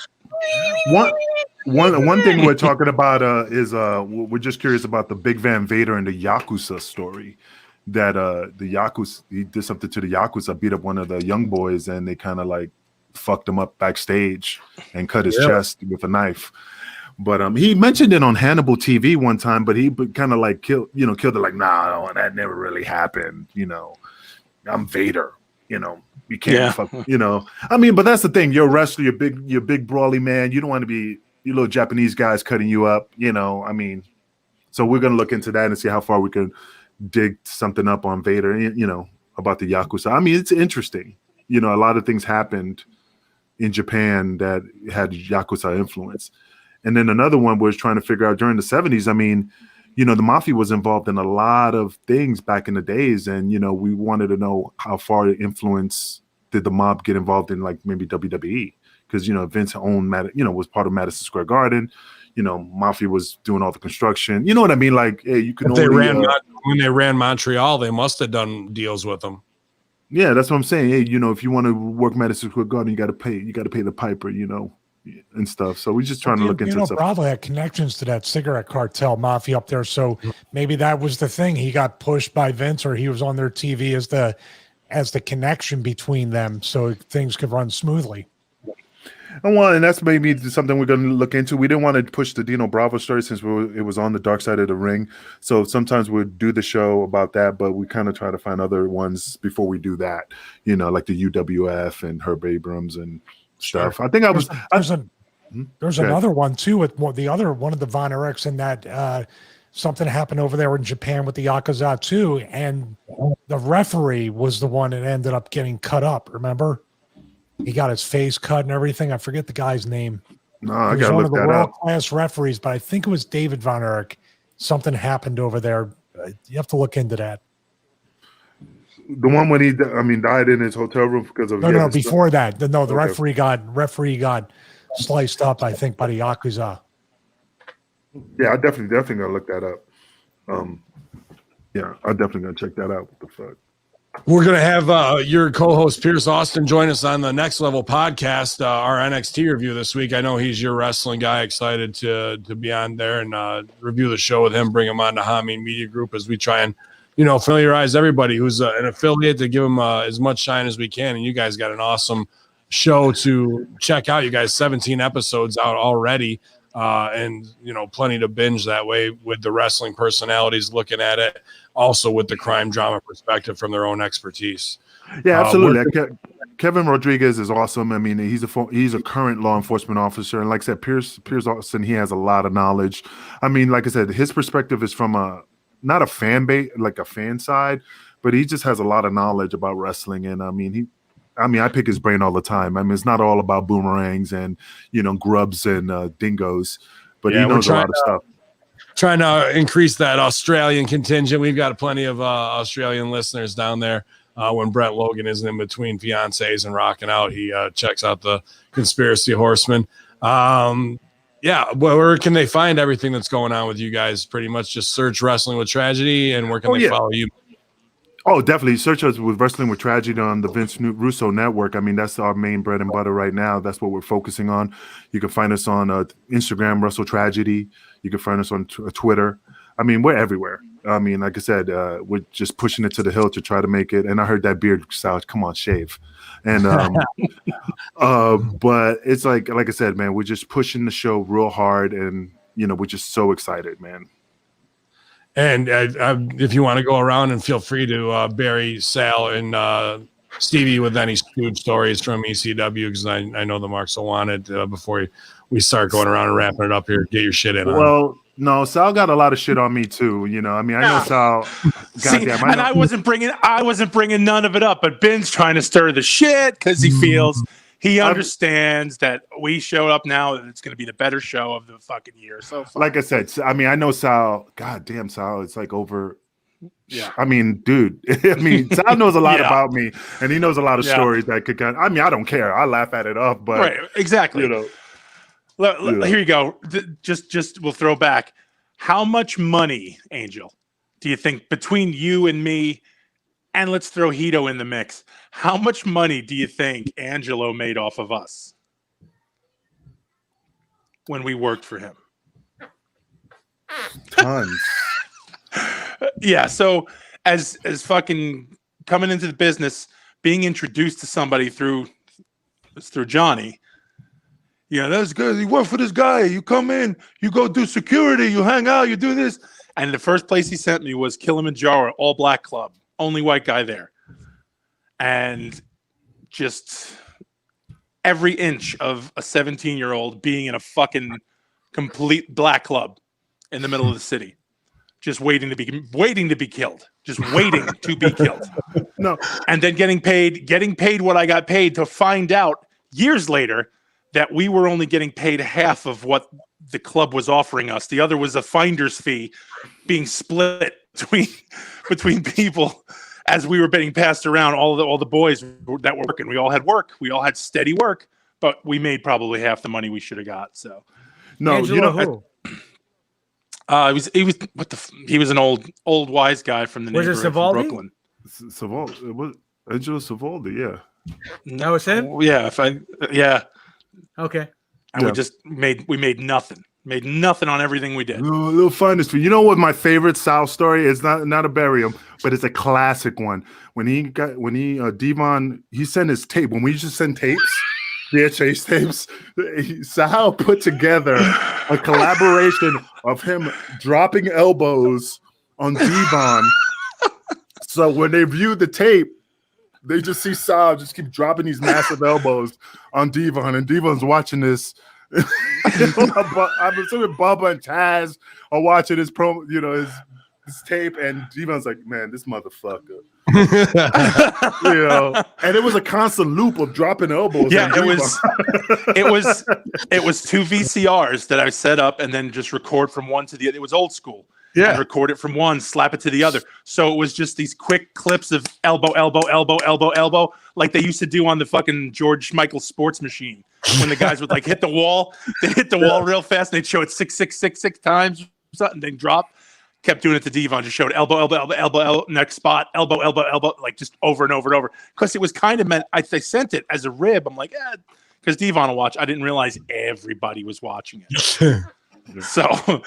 One thing we're talking about is we're just curious about the Big Van Vader and the Yakuza story. That the Yakuza, he did something to the Yakuza, beat up one of the young boys, and they kind of like fucked him up backstage and cut his chest with a knife. But he mentioned it on Hannibal TV one time, but he kind of like killed it like, no, that never really happened. I'm Vader. You can't fuck. I mean, but that's the thing. You're a wrestler. You're big brawly man. You don't want to be you little Japanese guys cutting you up. I mean, so we're gonna look into that and see how far we can dig something up on Vader. About the Yakuza. I mean, it's interesting. A lot of things happened in Japan that had Yakuza influence. And then another one was trying to figure out during the 70s. I mean, the mafia was involved in a lot of things back in the days. And, we wanted to know how far influence did the mob get involved in, like maybe WWE? Because, Vince owned, was part of Madison Square Garden. Mafia was doing all the construction. You know what I mean? Like, hey, you can when they ran Montreal, they must have done deals with them. Yeah, that's what I'm saying. Hey, if you want to work Madison Square Garden, you got to pay the piper, and stuff. So we're just trying to look into stuff. Bravo had connections to that cigarette cartel mafia up there. So maybe that was the thing. He got pushed by Vince, or he was on their TV as the connection between them, so things could run smoothly. And that's maybe something we're going to look into. We didn't want to push the Dino Bravo story since it was on the dark side of the ring. So sometimes we'll do the show about that, but we kind of try to find other ones before we do that, like the UWF and Herb Abrams and stuff. I think there's another one too with one of the Von Erichs, and that something happened over there in Japan with the Yakuza too, and the referee was the one that ended up getting cut up. Remember, he got his face cut and everything. I forget the guy's name. No, I gotta look that up. World-class referees, but I think it was David Von Erich. Something happened over there. You have to look into that. The one when he died in his hotel room because of before that. The referee got sliced up, I think, by the Yakuza. Yeah, I definitely gonna look that up. I'm definitely gonna check that out. What the fuck? We're gonna have your co-host Pierce Austin join us on the Next Level podcast, our NXT review this week. I know he's your wrestling guy. Excited to be on there and review the show with him. Bring him on to Hameen Media Group as we try and familiarize everybody who's an affiliate to give them as much shine as we can. And you guys got an awesome show to check out. You guys 17 episodes out already, and plenty to binge that way with the wrestling personalities looking at it, also with the crime drama perspective from their own expertise. Yeah, absolutely. Kevin Rodriguez is awesome. I mean, he's a current law enforcement officer, and like I said, Pierce Austin, he has a lot of knowledge. I mean, like I said, his perspective is from not a fan base, like a fan side, but he just has a lot of knowledge about wrestling. And I mean, I mean, I pick his brain all the time. I mean, it's not all about boomerangs and grubs and dingoes, but he knows a lot of stuff. Trying to increase that Australian contingent. We've got plenty of Australian listeners down there. When Brett Logan isn't in between fiancés and rocking out, he checks out the Conspiracy Horsemen. Where can they find everything that's going on with you guys? Pretty much just search Wrestling with Tragedy, and where can they follow you? Oh, definitely. Search us with Wrestling with Tragedy on the Vince Russo Network. I mean, that's our main bread and butter right now. That's what we're focusing on. You can find us on Instagram, Russell Tragedy. You can find us on Twitter. I mean, we're everywhere. I mean, like I said, we're just pushing it to the hill to try to make it. And I heard that beard style. Come on, shave. And but it's like I said, man, we're just pushing the show real hard, and we're just so excited, man. And if you want to go around, and feel free to bury Sal and Stevie with any stooge stories from ECW, because I know the marks will want it before we start going around and wrapping it up here. Get your shit in. Well, no, Sal got a lot of shit on me too. I mean, I know Sal. Goddamn, I wasn't bringing none of it up, but Ben's trying to stir the shit because he feels. He understands that we showed up now, and it's going to be the better show of the fucking year. So, like I said, I mean, I know Sal. Goddamn, Sal, it's like over. Yeah. I mean, dude. I mean, Sal knows a lot about me, and he knows a lot of stories that could. I mean, I don't care. I laugh at it up, but right, exactly. Here you go. Just we'll throw back. How much money, Angel, do you think between you and me? And let's throw Hito in the mix. How much money do you think Angelo made off of us when we worked for him? Tons. Yeah. So as fucking coming into the business, being introduced to somebody through Johnny. That's good. You work for this guy. You come in, you go do security, you hang out, you do this. And the first place he sent me was Kilimanjaro, all black club. Only white guy there. And just every inch of a 17-year-old being in a fucking complete black club in the middle of the city. Just waiting to be killed. Just waiting to be killed. No. And then getting paid what I got paid, to find out years later that we were only getting paid half of what the club was offering us. The other was a finder's fee being split between people as we were being passed around. All the boys that were working, we all had work. We all had steady work, but we made probably half the money we should have got. So, no, Angelo he was an old wise guy from the neighborhood from Brooklyn. Savoldi. It was Angelo Savoldi. Yeah, that was him. Yeah. Okay. And we made nothing. Made nothing on everything we did. Little finest fee. You know what my favorite Sal story is? Not a burium, but it's a classic one. When Devon, he sent his tape. When we used to send tapes, VHS tapes, Sal put together a collaboration of him dropping elbows on Devon. So when they viewed the tape, they just see Sal just keep dropping these massive elbows on Devon, and Devon's watching this. I'm assuming Bubba and Taz are watching his promo, his tape, and Devon's like, "Man, this motherfucker," And it was a constant loop of dropping elbows. Yeah, it was two VCRs that I set up and then just record from one to the other. It was old school. Yeah, and record it from one, slap it to the other. So it was just these quick clips of elbow, like they used to do on the fucking George Michael sports machine. When the guys would like hit the wall, they hit the wall real fast, and they'd show it 6 times, or something, then drop. Kept doing it to Devon, just showed elbow, next spot, elbow, like just over and over and over. Because it was kind of meant, I sent it as a rib. I'm like, because Devon will watch. I didn't realize everybody was watching it. So,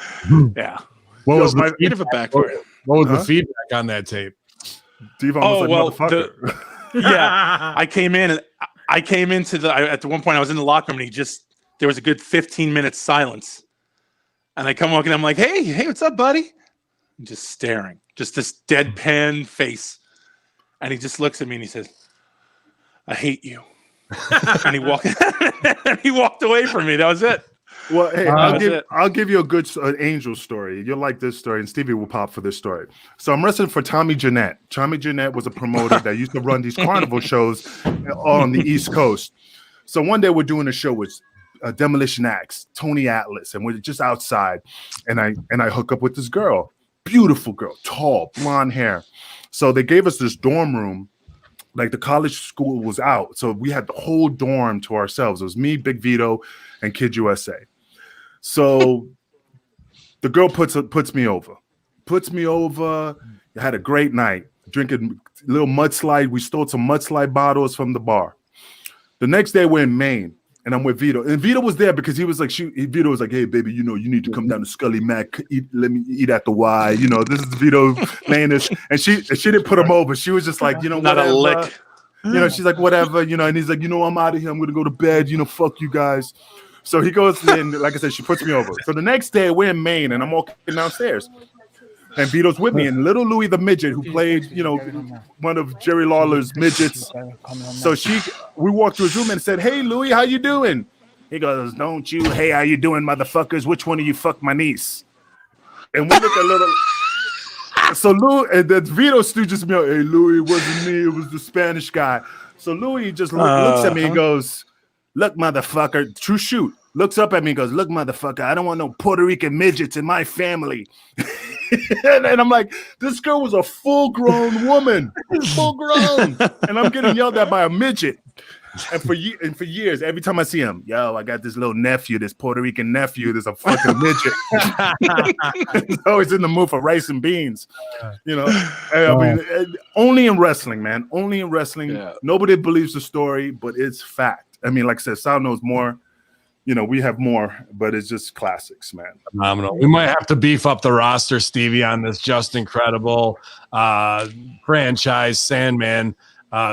yeah. What was the bit of a back for it? What was the feedback on that tape? Devon was like, motherfucker. I came in and at one point I was in the locker room, and there was a good 15 minutes silence. And I come walking, I'm like, hey, what's up, buddy? And just staring, just this deadpan face. And he just looks at me and he says, I hate you. And he walked away from me. That was it. Well, hey, That's it. I'll give you a good Angel story. You'll like this story, and Stevie will pop for this story. So I'm wrestling for Tommy Jeanette. Tommy Jeanette was a promoter that used to run these carnival shows on the East Coast. So one day we're doing a show with Demolition Axe, Tony Atlas, and we're just outside, and I hook up with this girl, beautiful girl, tall, blonde hair. So they gave us this dorm room. Like the college school was out, so we had the whole dorm to ourselves. It was me, Big Vito, and Kid USA. So the girl puts me over. I had a great night, drinking a little mudslide. We stole some mudslide bottles from the bar. The next day we're in Maine, and I'm with Vito. And Vito was there because he was like, Vito was like, hey, baby, you need to come down to Scully Mac. Let me eat at the Y. This is Vito Manish. And she didn't put him over. She was just like, Not whatever. a lick. She's like, whatever, and he's like, I'm out of here. I'm going to go to bed. Fuck you guys. So he goes in, like I said, she puts me over. So the next day we're in Maine, and I'm walking downstairs. And Vito's with me, and little Louie the midget, who played, one of Jerry Lawler's midgets. So we walked to his room and said, hey, Louie, how you doing? He goes, don't you, hey, how you doing, motherfuckers? Which one of you fucked my niece? And we look a little... So Louie, and then Vito stooges me out. Hey, Louie, it wasn't me. It was the Spanish guy. So Louie just looks at me and goes, look, motherfucker, true shoot. Looks up at me and goes, look, motherfucker, I don't want no Puerto Rican midgets in my family. and I'm like, this girl was a full-grown woman. Full-grown. And I'm getting yelled at by a midget. And for years, every time I see him, I got this little nephew, this Puerto Rican nephew, there's a fucking midget. He's always in the mood for rice and beans. I mean, only in wrestling, man. Only in wrestling. Yeah. Nobody believes the story, but it's fact. I mean, like I said, Sal knows more. We have more, but it's just classics, man. Phenomenal. We might have to beef up the roster, Stevie, on this just incredible franchise Sandman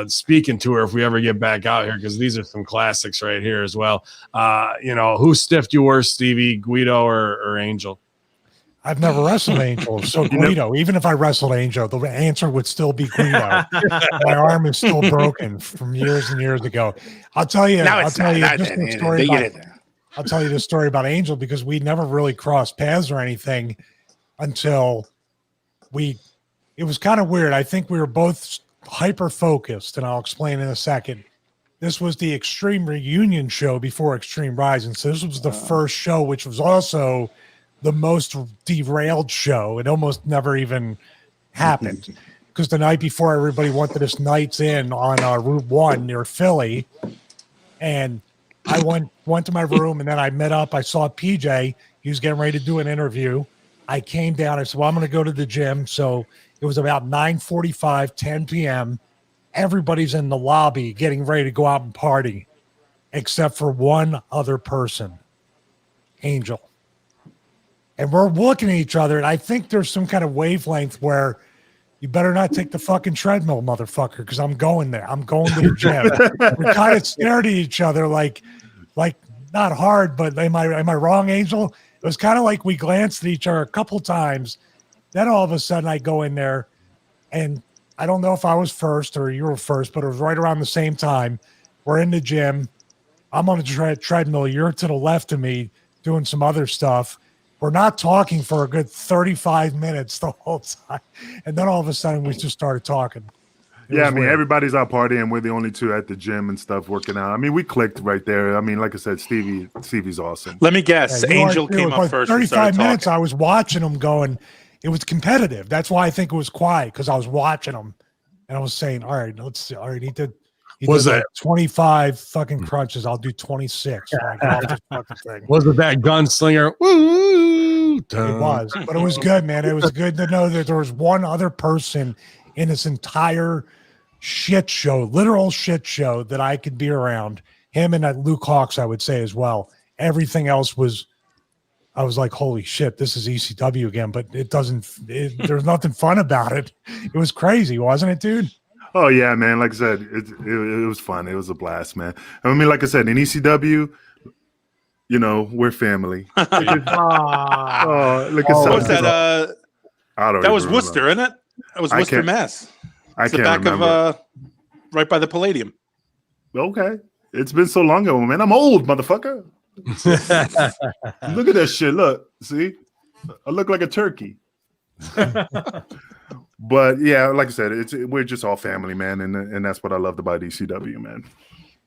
speaking tour if we ever get back out here, because these are some classics right here as well. Who stiffed you worse, Stevie, Guido or Angel? I've never wrestled Angel, so Guido. Even if I wrestled Angel, the answer would still be Guido. My arm is still broken from years and years ago. I'll tell you this story about Angel, because we never really crossed paths or anything until it was kind of weird. I think we were both hyper focused, and I'll explain in a second. This was the Extreme Reunion show before Extreme Rising. So this was the first show, which was also the most derailed show. It almost never even happened because the night before, everybody wanted us nights in on Route 1 near Philly. And I went to my room, and then I met up. I saw PJ. He was getting ready to do an interview. I came down. I said, well, I'm going to go to the gym. So it was about 9:45, 10 p.m. Everybody's in the lobby getting ready to go out and party, except for one other person, Angel. And we're looking at each other, and I think there's some kind of wavelength where you better not take the fucking treadmill, motherfucker, because I'm going there. I'm going to the gym. We kind of stared at each other like not hard, but am I wrong, Angel? It was kind of like we glanced at each other a couple times. Then all of a sudden I go in there, and I don't know if I was first or you were first, but it was right around the same time. We're in the gym. I'm on a treadmill. You're to the left of me doing some other stuff. We're not talking for a good 35 minutes the whole time. And then all of a sudden we just started talking. Weird. Everybody's out partying. We're the only two at the gym and stuff working out. I mean, we clicked right there. I mean, like I said, Stevie's awesome. Let me guess. Angel came up first. 35 minutes, I was watching him going. It was competitive. That's why I think it was quiet, because I was watching him. And I was saying, all right, let's see. All right, he did like 25 fucking crunches. I'll do 26. Was it that gunslinger? Woo! It was, but it was good, man. It was good to know that there was one other person in this entire shit show, literal shit show, that I could be around. Him and that Luke Hawks, I would say, as well. Everything else was, I was like, holy shit, this is ECW again, but there's nothing fun about it. It was crazy, wasn't it, dude? Oh, yeah, man. Like I said, it was fun. It was a blast, man. I mean, like I said, in ECW, we're family. Look at what's that? That was Worcester, isn't it? That was Worcester, Mass. I can't remember. Of right by the Palladium. Okay. It's been so long ago, man. I'm old, motherfucker. Look at that shit. Look, see, I look like a turkey. But yeah, like I said, we're just all family, man, and that's what I loved about ECW, man.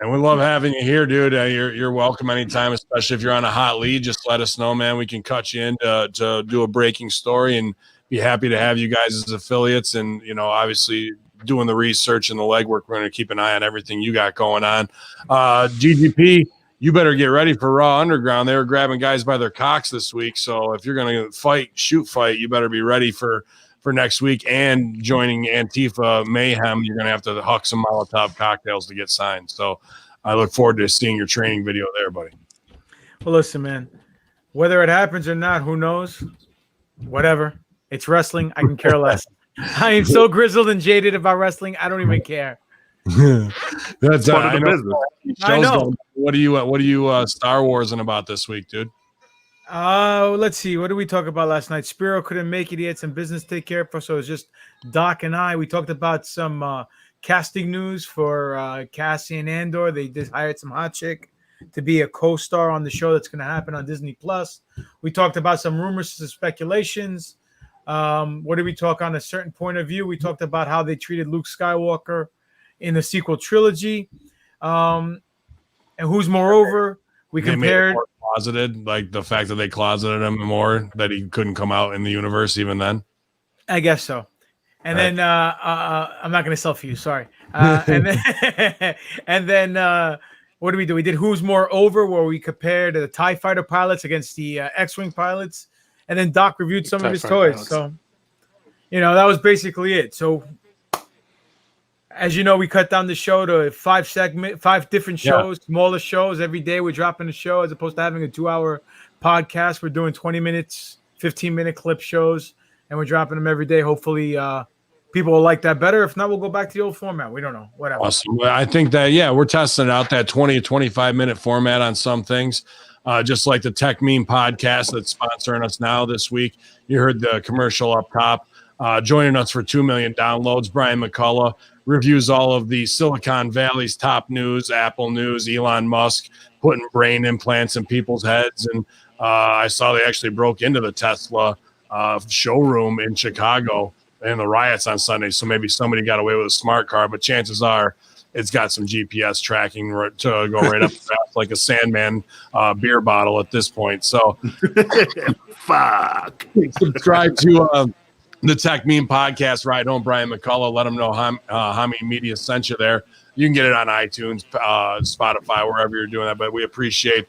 And we love having you here, dude. You're welcome anytime, especially if you're on a hot lead. Just let us know, man. We can cut you in to do a breaking story and be happy to have you guys as affiliates. And, obviously doing the research and the legwork, we're going to keep an eye on everything you got going on. GGP, you better get ready for Raw Underground. They were grabbing guys by their cocks this week. So if you're going to shoot fight, you better be ready for next week. And joining Antifa Mayhem, you're going to have to huck some Molotov cocktails to get signed. So I look forward to seeing your training video there, buddy. Well, listen, man, whether it happens or not, who knows? Whatever. It's wrestling. I can care less. I am so grizzled and jaded about wrestling. I don't even care. That's part of the business. I know. What are you Star Warsing about this week, dude? Let's see. What did we talk about last night? Spiro couldn't make it. He had some business to take care of, so it was just Doc and I. We talked about some casting news for Cassian Andor. They just hired some hot chick to be a co-star on the show that's going to happen on Disney Plus. We talked about some rumors and speculations. What did we talk on a certain point of view? We talked about how they treated Luke Skywalker in the sequel trilogy. And who's moreover, we compared closeted, like the fact that they closeted him more, that he couldn't come out in the universe even then. I guess so. And then I'm not going to sell for you. Sorry. And then what did we do? We did Who's More Over, where we compared the TIE Fighter pilots against the X-Wing pilots. And then Doc reviewed some of his toys. Pilots. So, that was basically it. So, as you know, we cut down the show to 5 different shows, smaller shows. Every day we're dropping a show as opposed to having a 2-hour podcast. We're doing 20 minutes, 15-minute clip shows, and we're dropping them every day. Hopefully, people will like that better. If not, we'll go back to the old format. We don't know. Whatever. Awesome. I think that, we're testing out that 20 to 25-minute format on some things. Just like the Tech Meme podcast that's sponsoring us now this week. You heard the commercial up top. Joining us for 2 million downloads, Brian McCullough reviews all of the Silicon Valley's top news, Apple news, Elon Musk putting brain implants in people's heads. And I saw they actually broke into the Tesla showroom in Chicago in the riots on Sunday. So maybe somebody got away with a smart car, but chances are it's got some GPS tracking to go right up like a Sandman beer bottle at this point. So fuck. Subscribe to the Tech Meme podcast, Ride Home, Brian McCullough. Let them know how many media sent you there. You can get it on iTunes, Spotify, wherever you're doing that. But we appreciate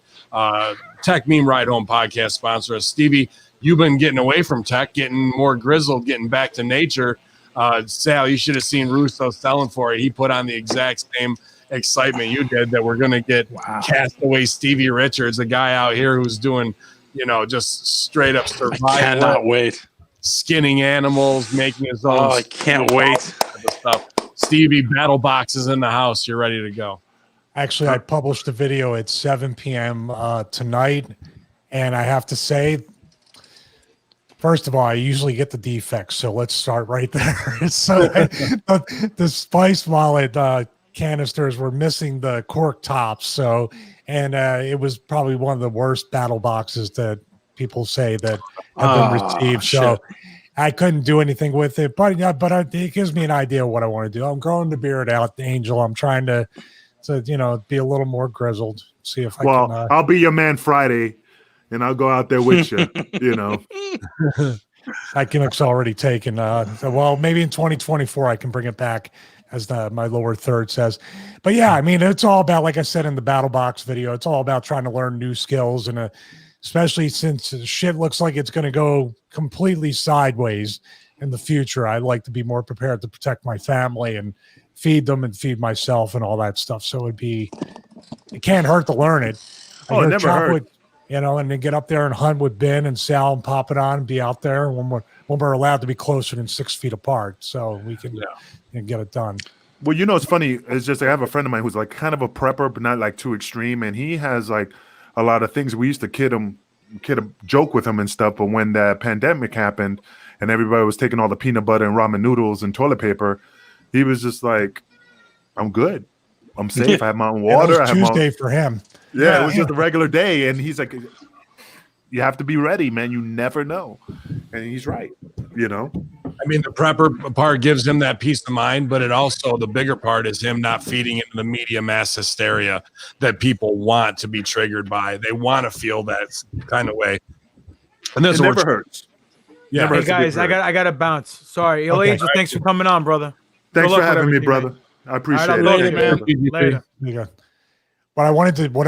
Tech Meme Ride Home podcast sponsor us. Stevie, you've been getting away from tech, getting more grizzled, getting back to nature. Sal, you should have seen Russo selling for it. He put on the exact same excitement you did that we're going to get Castaway Stevie Richards, a guy out here who's doing, just straight up survival. I cannot wait. Skinning animals, making his own. Oh, I can't wait. Stuff. Stevie, battle boxes in the house. You're ready to go. Actually, I published a video at 7 p.m. Tonight, and I have to say, first of all, I usually get the defects, so let's start right there. So the Spice Wallet canisters were missing the cork tops, and it was probably one of the worst battle boxes that people say that have been received. Shit. So I couldn't do anything with it, but it gives me an idea of what I want to do. I'm growing the beard out, Angel. I'm trying to be a little more grizzled. See if I can. I'll be your man Friday, and I'll go out there with you. That gimmick's already taken. Well, maybe in 2024 I can bring it back, as my lower third says. But yeah, I mean, it's all about, like I said in the Battle Box video, it's all about trying to learn new skills, and especially since shit looks like it's going to go completely sideways in the future. I'd like to be more prepared to protect my family and feed them and feed myself and all that stuff. So it can't hurt to learn it. It never hurt. And then get up there and hunt with Ben and Sal and pop it on and be out there when we're allowed to be closer than 6 feet apart, so we can get it done. Well, it's funny. It's just I have a friend of mine who's like kind of a prepper, but not like too extreme, and he has like a lot of things. We used to kid him, joke with him and stuff. But when the pandemic happened and everybody was taking all the peanut butter and ramen noodles and toilet paper, he was just like, "I'm good. I'm safe. I have my own water." It was Tuesday for him. Yeah, it was just a regular day, and he's like, "You have to be ready, man. You never know," and he's right. You know. I mean, the prepper part gives him that peace of mind, but it also, the bigger part is him not feeding into the media mass hysteria that people want to be triggered by. They want to feel that kind of way. And that's It what never hurts. Yeah. Never Hey hurts to guys, get I got to bounce. Sorry, Yo, Okay. Angel. Thanks for coming on, brother. Thanks Good for luck with having me, everything, brother. man. I appreciate All it. right, I'll Later, talk to you, man. man. Later. What I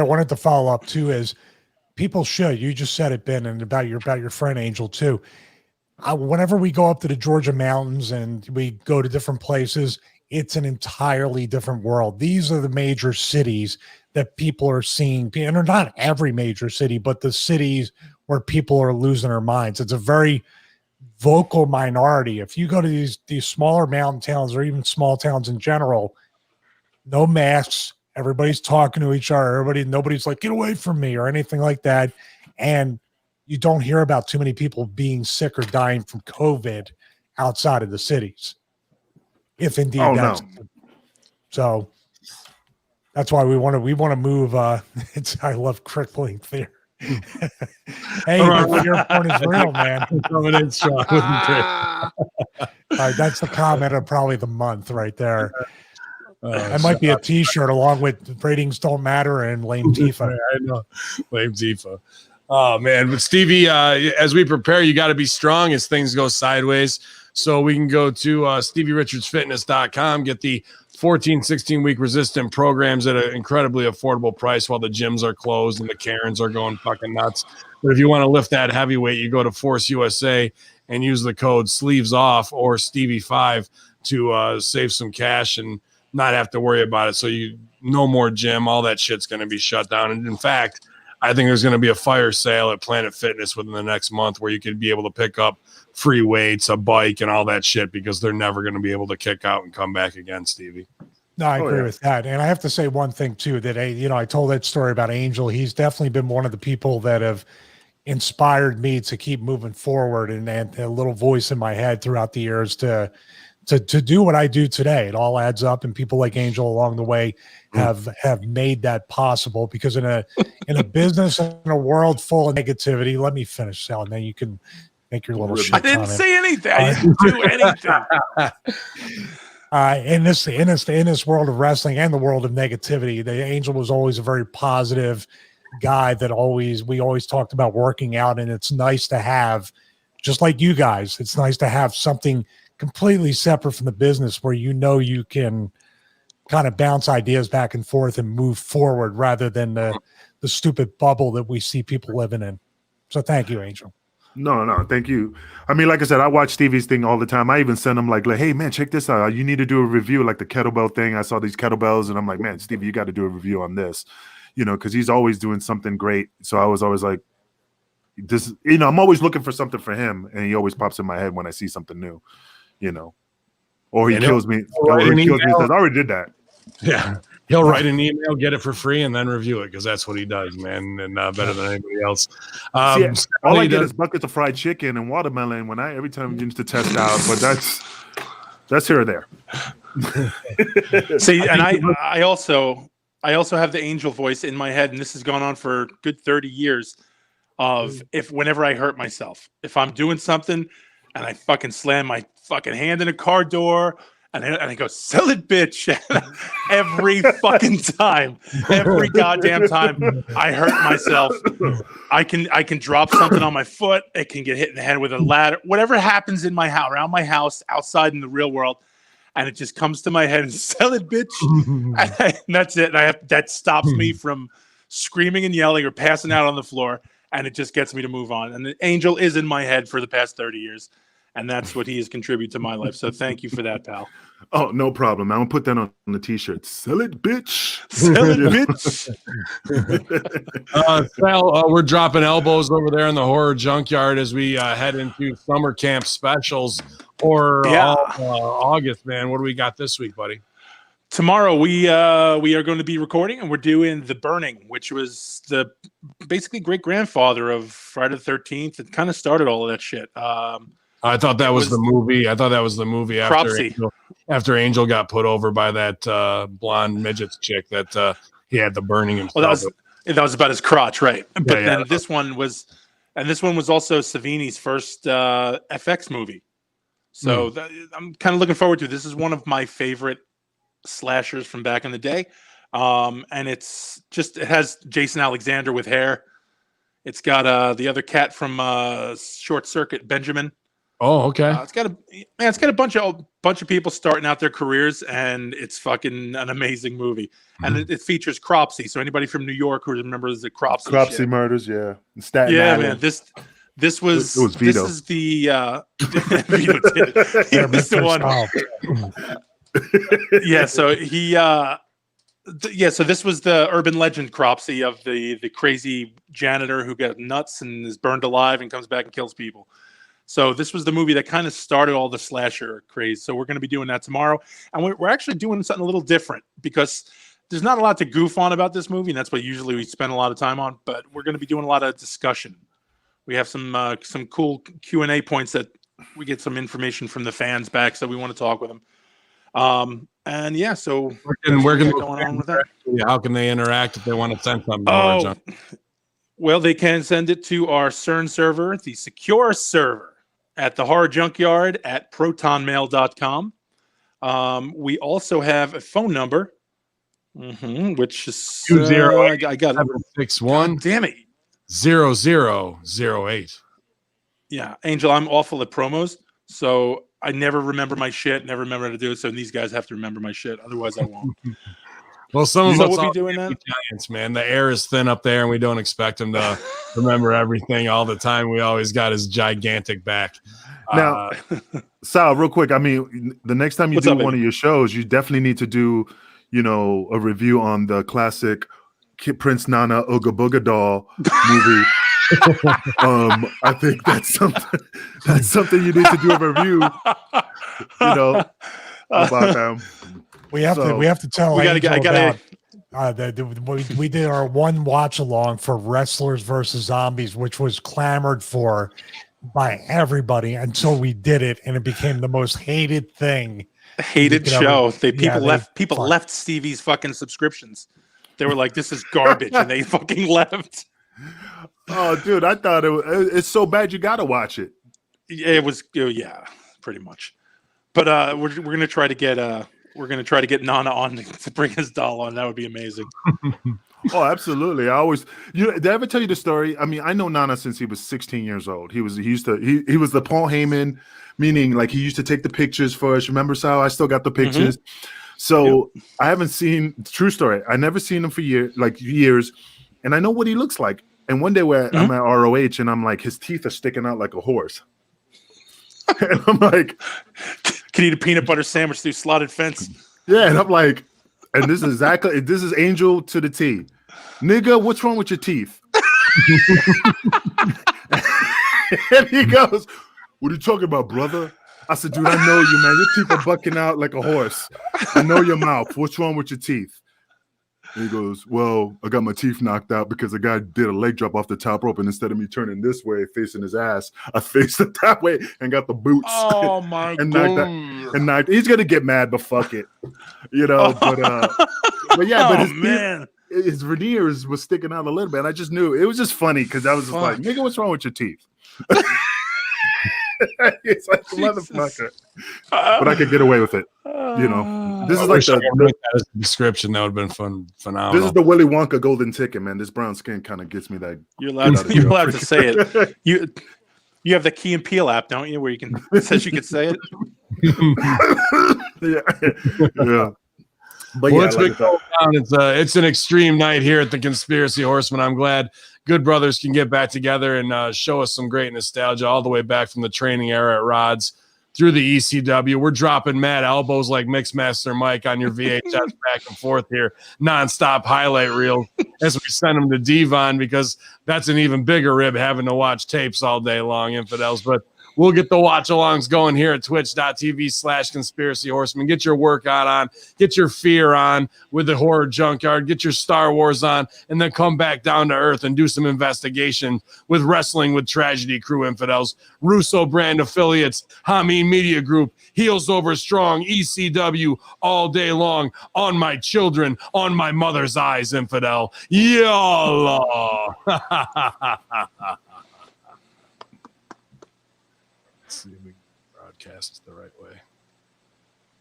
wanted to follow up too is people should. You just said it, Ben, and about your friend Angel too. Whenever we go up to the Georgia mountains and we go to different places, it's an entirely different world. These are the major cities that people are seeing, and they're not every major city, but the cities where people are losing their minds. It's a very vocal minority. If you go to these smaller mountain towns or even small towns in general, no masks, everybody's talking to each other. Nobody's like, get away from me or anything like that. And you don't hear about too many people being sick or dying from COVID outside of the cities. If indeed that's so. That's why we want to move. I love crippling theory. Hey, your point is real, man. Coming in strong. All right, that's the comment of probably the month right there. That might be a T-shirt along with ratings don't matter and lame Tifa. I know, lame Tifa. Oh man, but Stevie, as we prepare, you got to be strong as things go sideways. So we can go to StevieRichardsFitness.com, get the 14, 16-week resistant programs at an incredibly affordable price while the gyms are closed and the Karens are going fucking nuts. But if you want to lift that heavyweight, you go to Force USA and use the code SLEEVESOFF or Stevie5 to save some cash and not have to worry about it. So no more gym. All that shit's going to be shut down. And in fact, I think there's going to be a fire sale at Planet Fitness within the next month where you could be able to pick up free weights, a bike, and all that shit because they're never going to be able to kick out and come back again, Stevie. No, I agree with that. And I have to say one thing too, that, I told that story about Angel. He's definitely been one of the people that have inspired me to keep moving forward and a little voice in my head throughout the years to do what I do today. It all adds up, and people like Angel along the way have made that possible, because in a business, in a world full of negativity, let me finish, Sal, and then you can make your little shit. I didn't say anything. I didn't do anything. In this world of wrestling and the world of negativity, the Angel was always a very positive guy that we always talked about working out, and it's nice to have, just like you guys, it's nice to have something completely separate from the business where you can kind of bounce ideas back and forth and move forward rather than the stupid bubble that we see people living in. So thank you, Angel. No, thank you. I mean, like I said, I watch Stevie's thing all the time. I even send him like, hey man, check this out. You need to do a review, like the kettlebell thing. I saw these kettlebells and I'm like, man, Stevie, you got to do a review on this, because he's always doing something great. So I was always like, this, I'm always looking for something for him, and he always pops in my head when I see something new, or he kills me. Or he kills me. Says, I already did that. Yeah. He'll write an email, get it for free, and then review it, because that's what he does, man, and better than anybody else. All I get is buckets of fried chicken and watermelon every time he needs to test out, but that's here or there. See, and I also have the Angel voice in my head, and this has gone on for a good 30 years. Whenever I hurt myself, if I'm doing something and I fucking slam my fucking hand in a car door. And I go, sell it, bitch. Every fucking time, every goddamn time I hurt myself, I can drop something on my foot. It can get hit in the head with a ladder. Whatever happens in my house, around my house, outside in the real world, and it just comes to my head and sell it, bitch. And that's it. And that stops me from screaming and yelling or passing out on the floor, and it just gets me to move on. And the Angel is in my head for the past 30 years. And that's what he has contributed to my life. So thank you for that, pal. Oh, no problem. I'm going to put that on the T-shirt. Sell it, bitch. Sell it, bitch. Sal, we're dropping elbows over there in the horror junkyard as we head into summer camp specials or August, man. What do we got this week, buddy? Tomorrow we are going to be recording, and we're doing The Burning, which was the basically great-grandfather of Friday the 13th. It kind of started all of that shit. I thought that was the movie. After Angel got put over by that blonde midget chick that he had the burning himself. Well, That was about his crotch, right? But Yeah, then this one was also Savini's first FX movie. So I'm kind of looking forward to it. This is one of my favorite slashers from back in the day. And it has Jason Alexander with hair. It's got the other cat from Short Circuit, Benjamin. Oh, okay. It's got a bunch of people starting out their careers, and it's fucking an amazing movie. And it features Cropsey. So anybody from New York who remembers the Cropsey shit. murders, yeah. Staten Yeah, Island. man. This was Vito. This is the Vito did it. He was the one. Yeah, so he so this was the urban legend Cropsey of the crazy janitor who got nuts and is burned alive and comes back and kills people. So this was the movie that kind of started all the slasher craze. So we're going to be doing that tomorrow. And we're actually doing something a little different because there's not a lot to goof on about this movie. And that's what usually we spend a lot of time on. But we're going to be doing a lot of discussion. We have some cool Q&A points that we get some information from the fans back. So we want to talk with them. And yeah, so where can going on with that? How can they interact if they want to send something? Well, they can send it to our CERN server, the secure server at the Horror Junkyard at protonmail.com. We also have a phone number, which is 208 I got it. 761 Damn it. 0008. Yeah, Angel, I'm awful at promos, so I never remember my shit, never remember how to do it. So these guys have to remember my shit, otherwise I won't. Well, some of us will all be doing that. Giants, man. The air is thin up there, and we don't expect them to remember everything all the time. We always got his gigantic back. Now, Sal, real quick. I mean, the next time you do one of your shows, you definitely need to do, a review on the classic Prince Nana Ooga Booga Doll movie. I think that's something you need to do a review. About them. We have to tell. We gotta. We did our one watch along for Wrestlers versus Zombies, which was clamored for by everybody until we did it, and it became the most hated thing. Hated show. People left Stevie's fucking subscriptions. They were like, "This is garbage," and they fucking left. Oh, dude, I thought it's so bad you gotta watch it. It was, yeah, pretty much. But we're gonna try to get Nana on to bring his doll on. That would be amazing. Oh, absolutely. Did I ever tell you the story? I mean, I know Nana since he was 16 years old. He was the Paul Heyman, meaning like he used to take the pictures for us. Remember, Sal? I still got the pictures. So I haven't seen, true story, I never seen him for years, and I know what he looks like. And one day I'm at ROH and I'm like, his teeth are sticking out like a horse. And I'm like, can eat a peanut butter sandwich through slotted fence. Yeah, and I'm like, and this is Angel to the T. Nigga, what's wrong with your teeth? And he goes, what are you talking about, brother? I said, dude, I know you, man. Your teeth are bucking out like a horse. I know your mouth. What's wrong with your teeth? And he goes, well, I got my teeth knocked out because the guy did a leg drop off the top rope, and instead of me turning this way facing his ass, I faced it that way and got the boots. Oh my god! He's gonna get mad, but fuck it, But his veneers was sticking out a little bit. And I just knew it was just funny because I was just like, nigga, what's wrong with your teeth? It's like motherfucker, but I could get away with it. This is like the description. That would have been phenomenal. This is the Willy Wonka golden ticket, man. This brown skin kind of gets me that. You're allowed to say it. You have the Key and Peele app, don't you? Where it says you could say it. Yeah. But it's an extreme night here at the Conspiracy Horsemen. I'm glad good brothers can get back together and show us some great nostalgia all the way back from the training era at Rods through the ECW. We're dropping mad elbows like Mixmaster Mike on your VHS back and forth here, nonstop highlight reel as we send them to Devon because that's an even bigger rib having to watch tapes all day long, infidels. But We'll get the watch alongs going here at twitch.tv/conspiracy horseman. Get your workout on, get your fear on with the horror junkyard, get your Star Wars on, and then come back down to earth and do some investigation with Wrestling with Tragedy Crew Infidels, Russo brand affiliates, Hameen Media Group, Heels Over Strong, ECW, all day long, on my children, on my mother's eyes, infidel. Yalla. Let's see if we can broadcast the right way.